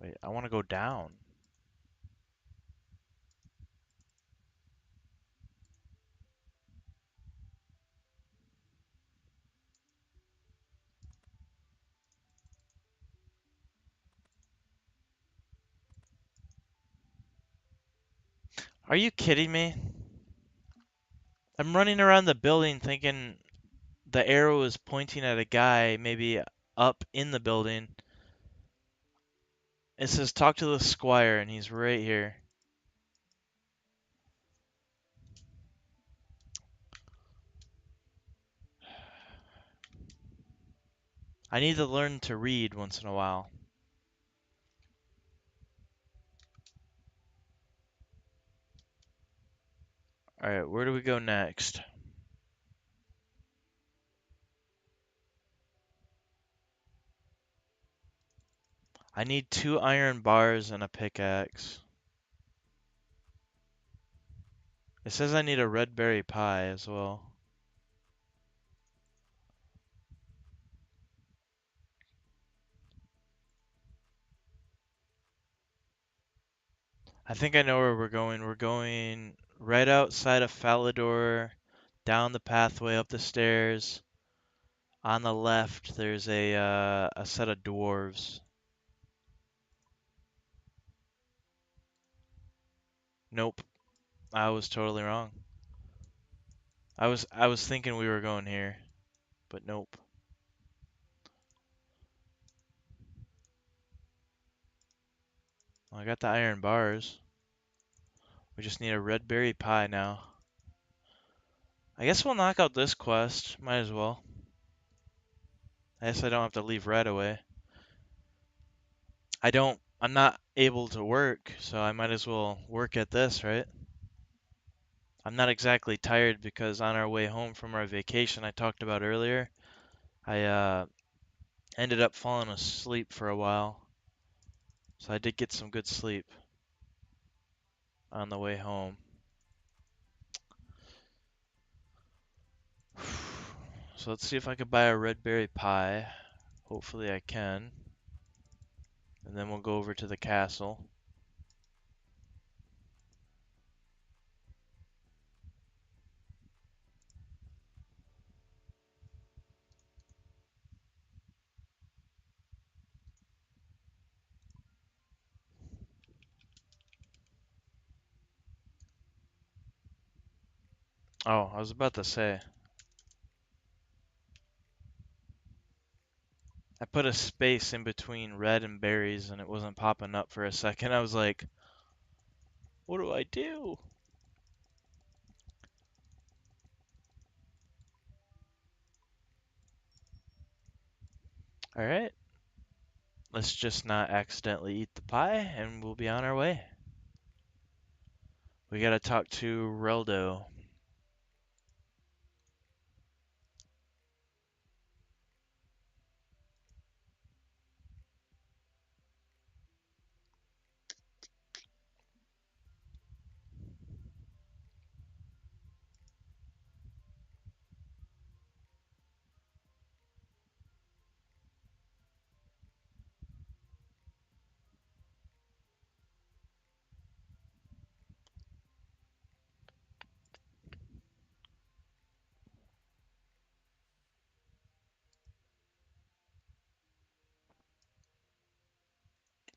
Wait, I want to go down. Are you kidding me? I'm running around the building thinking the arrow is pointing at a guy, maybe up in the building. It says talk to the squire, and he's right here. I need to learn to read once in a while. Alright, where do we go next? I need 2 iron bars and a pickaxe. It says I need a red berry pie as well. I think I know where we're going. We're going right outside of Falador, down the pathway, up the stairs. On the left, there's a set of dwarves. Nope, I was totally wrong. I was thinking we were going here, but nope. Well, I got the iron bars. We just need a red berry pie now. I guess we'll knock out this quest. Might as well. I guess I don't have to leave right away. I'm not able to work, so I might as well work at this, right? I'm not exactly tired because on our way home from our vacation I talked about earlier, I ended up falling asleep for a while. So I did get some good sleep on the way home. So let's see if I can buy a red berry pie. Hopefully I can. And then we'll go over to the castle. Oh, I was about to say, I put a space in between red and berries and it wasn't popping up for a second. I was like, what do I do? Alright, let's just not accidentally eat the pie and we'll be on our way. We gotta talk to Reldo.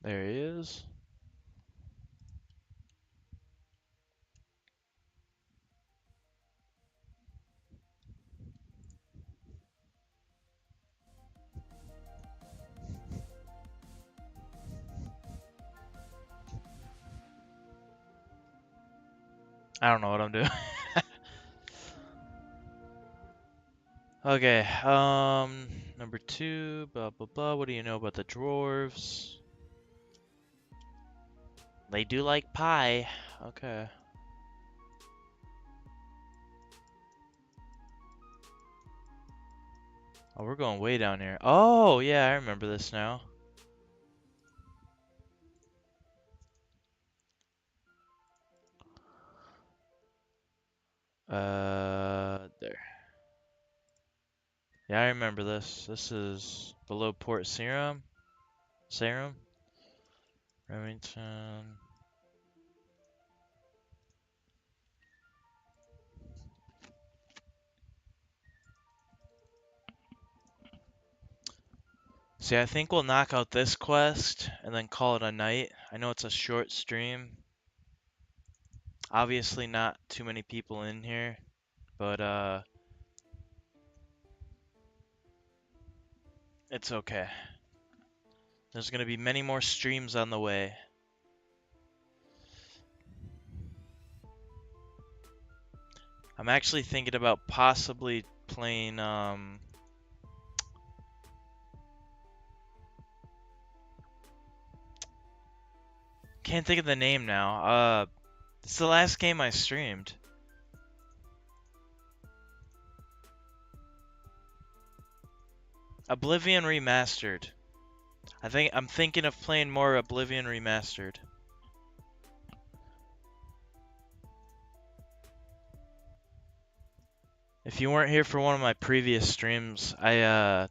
There he is. I don't know what I'm doing. Okay, number 2, blah blah blah. What do you know about the dwarves? They do like pie. Okay. Oh, we're going way down here. Oh, yeah, I remember this now. There. Yeah, I remember this. This is below Port Serum. Serum? Remington. See, I think we'll knock out this quest and then call it a night. I know it's a short stream. Obviously not too many people in here, but it's okay. There's gonna be many more streams on the way. I'm actually thinking about possibly playing can't think of the name now. It's the last game I streamed. Oblivion Remastered. I'm thinking of playing more Oblivion Remastered. If you weren't here for one of my previous streams, the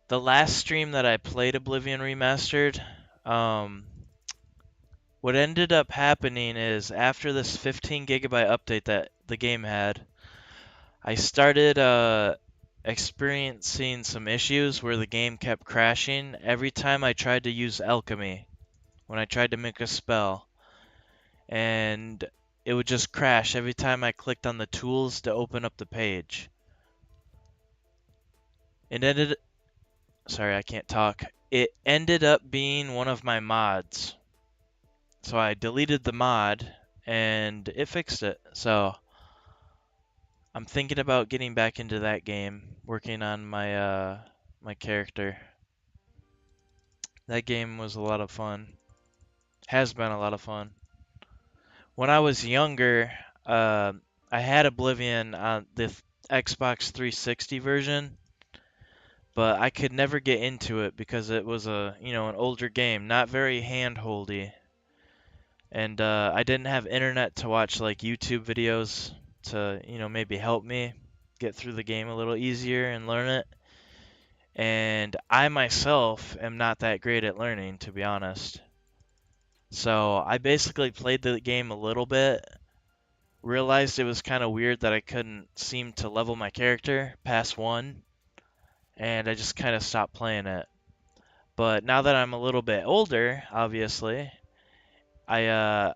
last stream that I played Oblivion Remastered, what ended up happening is after this 15 gigabyte update that the game had, I started experiencing some issues where the game kept crashing every time I tried to use alchemy, when I tried to make a spell. And it would just crash every time I clicked on the tools to open up the page. It ended, sorry, I can't talk. It ended up being one of my mods. So I deleted the mod and it fixed it. So I'm thinking about getting back into that game, working on my my character. That game was a lot of fun. Has been a lot of fun. When I was younger, I had Oblivion on the Xbox 360 version, but I could never get into it because it was an older game, not very hand-holdy. And I didn't have internet to watch like YouTube videos to, maybe help me get through the game a little easier and learn it. And I myself am not that great at learning, to be honest. So I basically played the game a little bit, realized it was kind of weird that I couldn't seem to level my character past 1, and I just kind of stopped playing it. But now that I'm a little bit older, obviously, I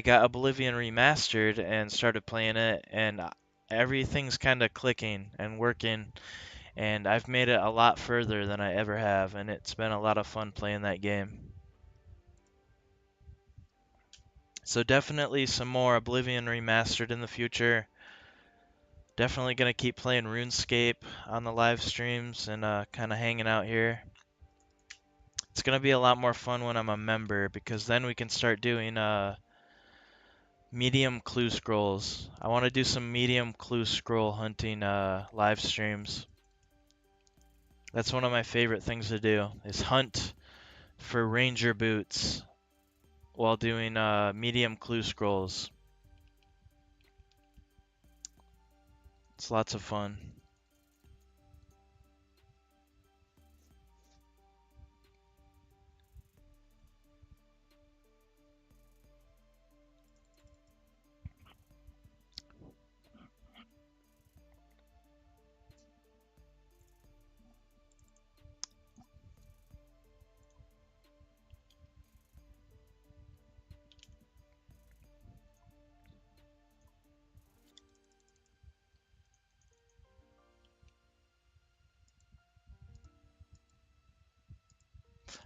got Oblivion Remastered and started playing it, and everything's kind of clicking and working, and I've made it a lot further than I ever have, and it's been a lot of fun playing that game. So definitely some more Oblivion Remastered in the future. Definitely gonna keep playing RuneScape on the live streams and kind of hanging out here. It's gonna be a lot more fun when I'm a member because then we can start doing medium clue scrolls. I want to do some medium clue scroll hunting live streams. That's one of my favorite things to do is hunt for ranger boots while doing medium clue scrolls. It's lots of fun.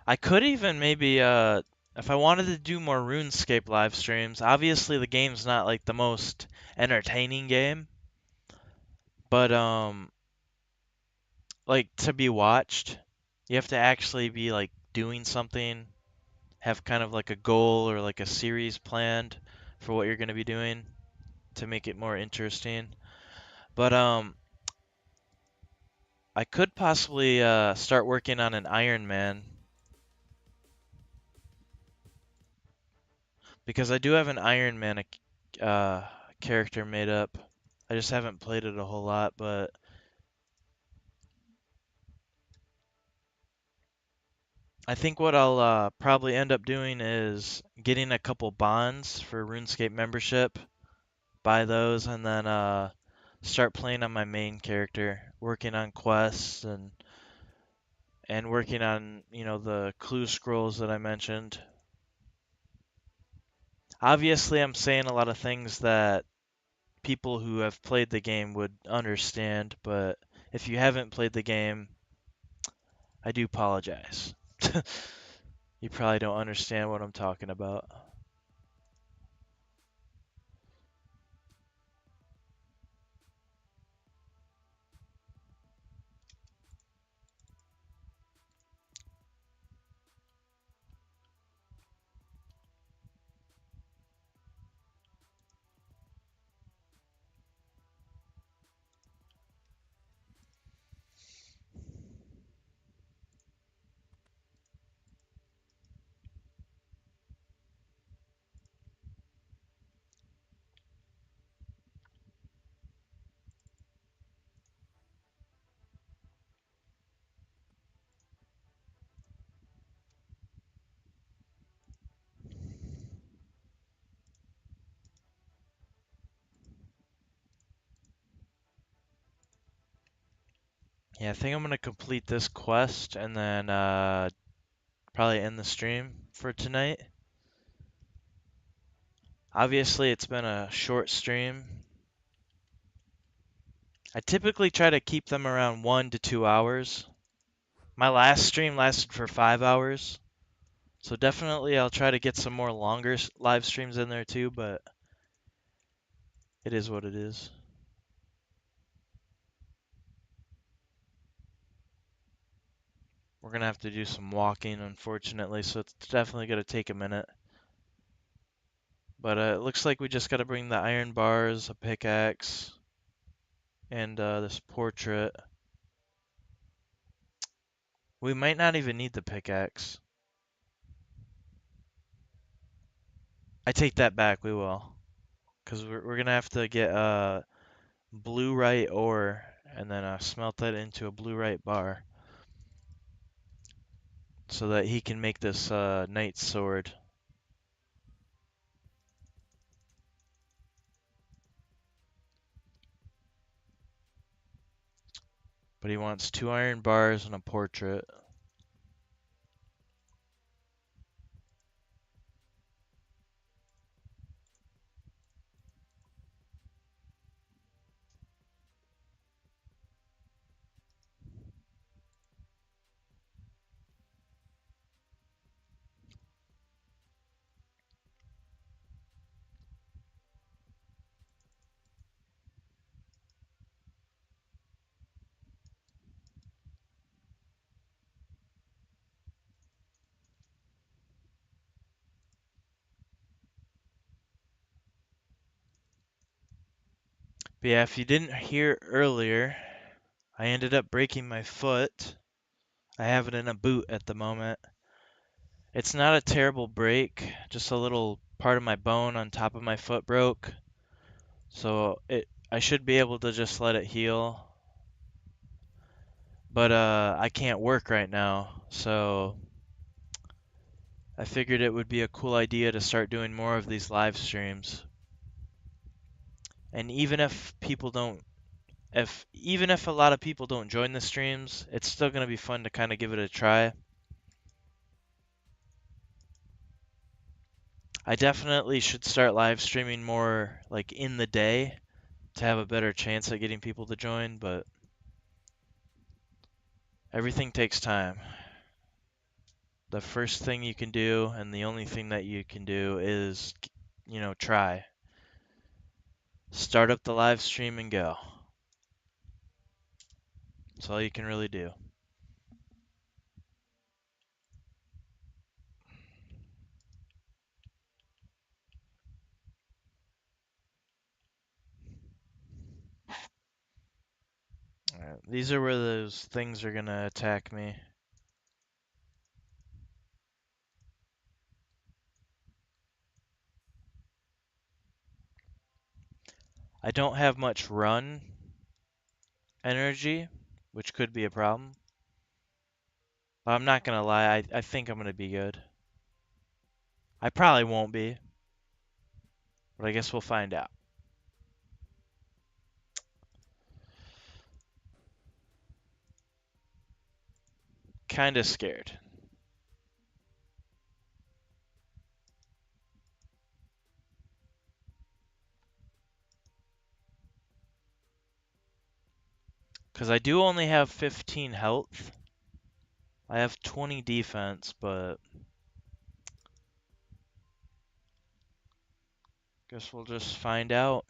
I could even maybe if I wanted to do more RuneScape live streams, obviously the game's not like the most entertaining game, but like to be watched, you have to actually be like doing something, have kind of like a goal or like a series planned for what you're going to be doing to make it more interesting. But I could possibly start working on an Iron Man because I do have an Iron Man character made up. I just haven't played it a whole lot, but I think what I'll probably end up doing is getting a couple bonds for RuneScape membership, buy those, and then start playing on my main character, working on quests and working on, the clue scrolls that I mentioned. Obviously, I'm saying a lot of things that people who have played the game would understand, but if you haven't played the game, I do apologize. You probably don't understand what I'm talking about. Yeah, I think I'm gonna complete this quest and then probably end the stream for tonight. Obviously, it's been a short stream. I typically try to keep them around 1 to 2 hours. My last stream lasted for 5 hours, so definitely I'll try to get some more longer live streams in there too, but it is what it is. We're gonna have to do some walking, unfortunately, so it's definitely gonna take a minute. But it looks like we just gotta bring the iron bars, a pickaxe, and this portrait. We might not even need the pickaxe. I take that back, we will. Because we're gonna have to get blue right ore and then smelt that into a blue right bar so that he can make this knight's sword. But he wants 2 iron bars and a portrait. But yeah, if you didn't hear earlier, I ended up breaking my foot. I have it in a boot at the moment. It's not a terrible break, just a little part of my bone on top of my foot broke. So I should be able to just let it heal. But I can't work right now, so I figured it would be a cool idea to start doing more of these live streams. And even if a lot of people don't join the streams, it's still going to be fun to kind of give it a try. I definitely should start live streaming more like in the day to have a better chance at getting people to join, but everything takes time. the first thing you can do and the only thing that you can do is, try. Start up the live stream and go. That's all you can really do. Alright, these are where those things are gonna attack me. I don't have much run energy, which could be a problem. But I'm not gonna lie, I think I'm gonna be good. I probably won't be, but I guess we'll find out. Kinda scared. Because I do only have 15 health. I have 20 defense, but guess we'll just find out.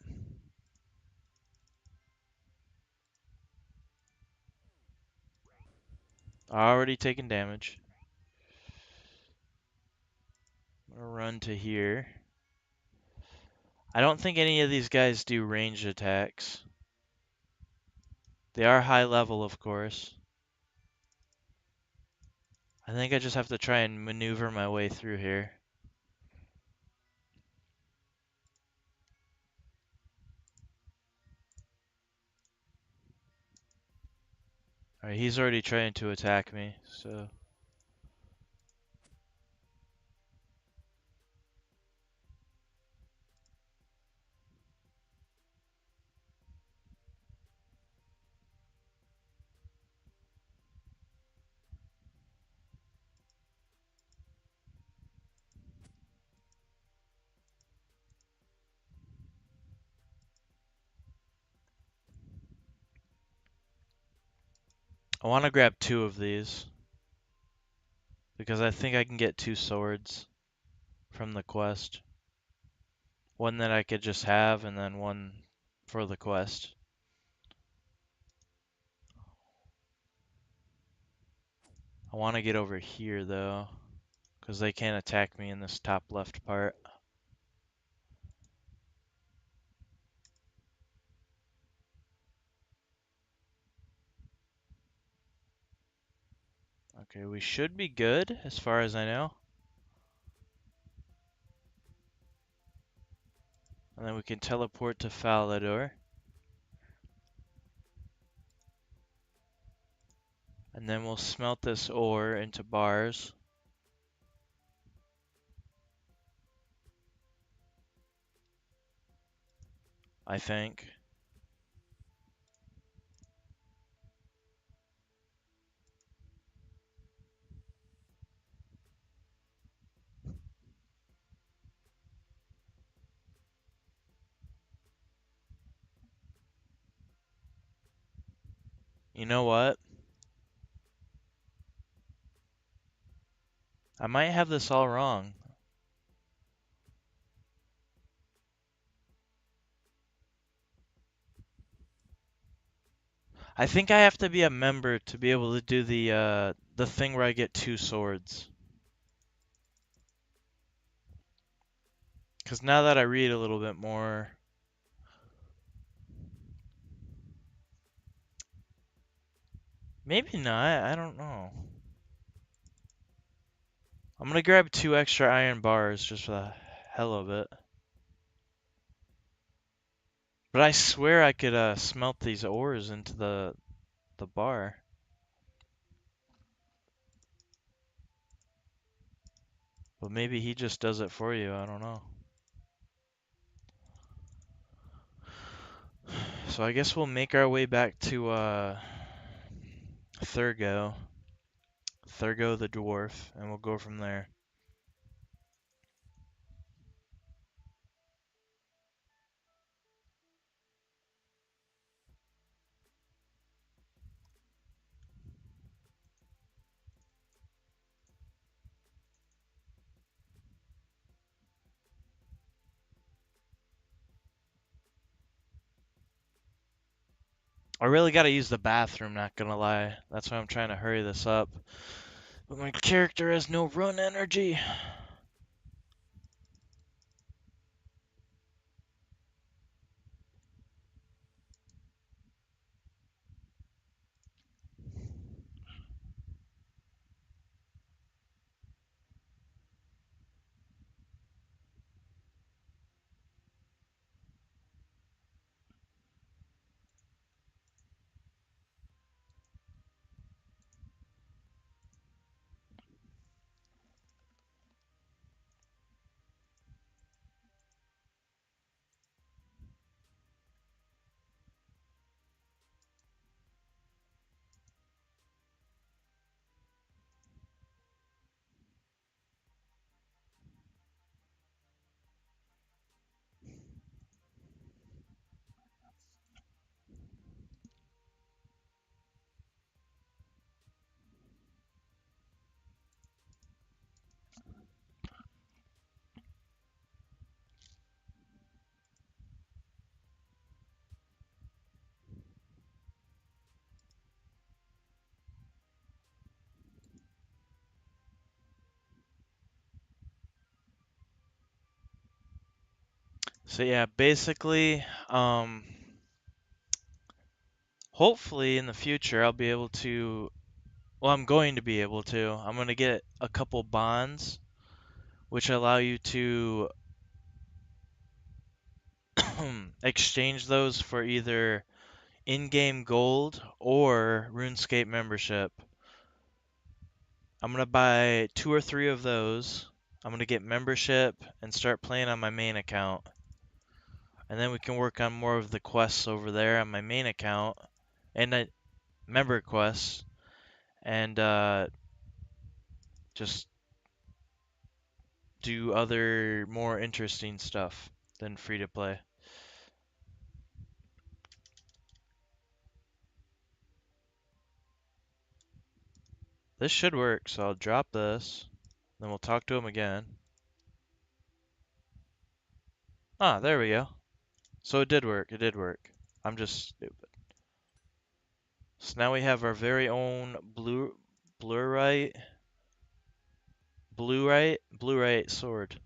Already taking damage. I'm gonna run to here. I don't think any of these guys do ranged attacks. They are high level, of course. I think I just have to try and maneuver my way through here. Alright, he's already trying to attack me, so... I want to grab 2 of these. Because I think I can get 2 swords from the quest. One that I could just have, and then one for the quest. I want to get over here, though. Because they can't attack me in this top left part. Okay, we should be good, as far as I know. And then we can teleport to Falador. And then we'll smelt this ore into bars. I think. You know what? I might have this all wrong. I think I have to be a member to be able to do the thing where I get 2 swords. Because now that I read a little bit more... Maybe not, I don't know. I'm gonna grab 2 extra iron bars just for the hell of it. But I swear I could smelt these ores into the bar. But maybe he just does it for you, I don't know. So I guess we'll make our way back to Thurgo the dwarf, and we'll go from there. I really gotta use the bathroom, not gonna lie. That's why I'm trying to hurry this up. But my character has no run energy. So yeah, basically, hopefully in the future I'll be able to, well, I'm going to be able to. I'm going to get a couple bonds which allow you to exchange those for either in-game gold or RuneScape membership. I'm going to buy 2 or 3 of those. I'm going to get membership and start playing on my main account. And then we can work on more of the quests over there on my main account and member quests and just do other more interesting stuff than free to play. This should work, so I'll drop this. Then we'll talk to him again. Ah, there we go. So it did work. It did work. I'm just stupid. So now we have our very own blurite sword.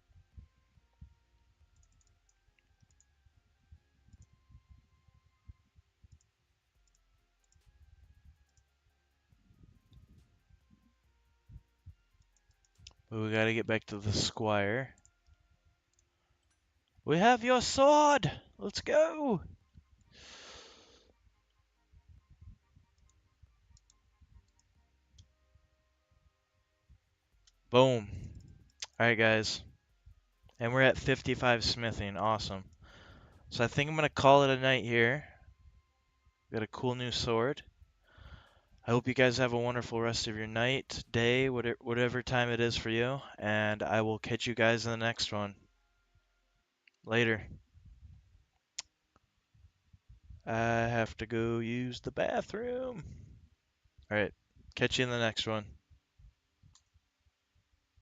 But we gotta get back to the squire. We have your sword! Let's go! Boom. Alright, guys. And we're at 55 smithing. Awesome. So I think I'm gonna call it a night here. Got a cool new sword. I hope you guys have a wonderful rest of your night, day, whatever time it is for you. And I will catch you guys in the next one. Later. I have to go use the bathroom. Alright. Catch you in the next one.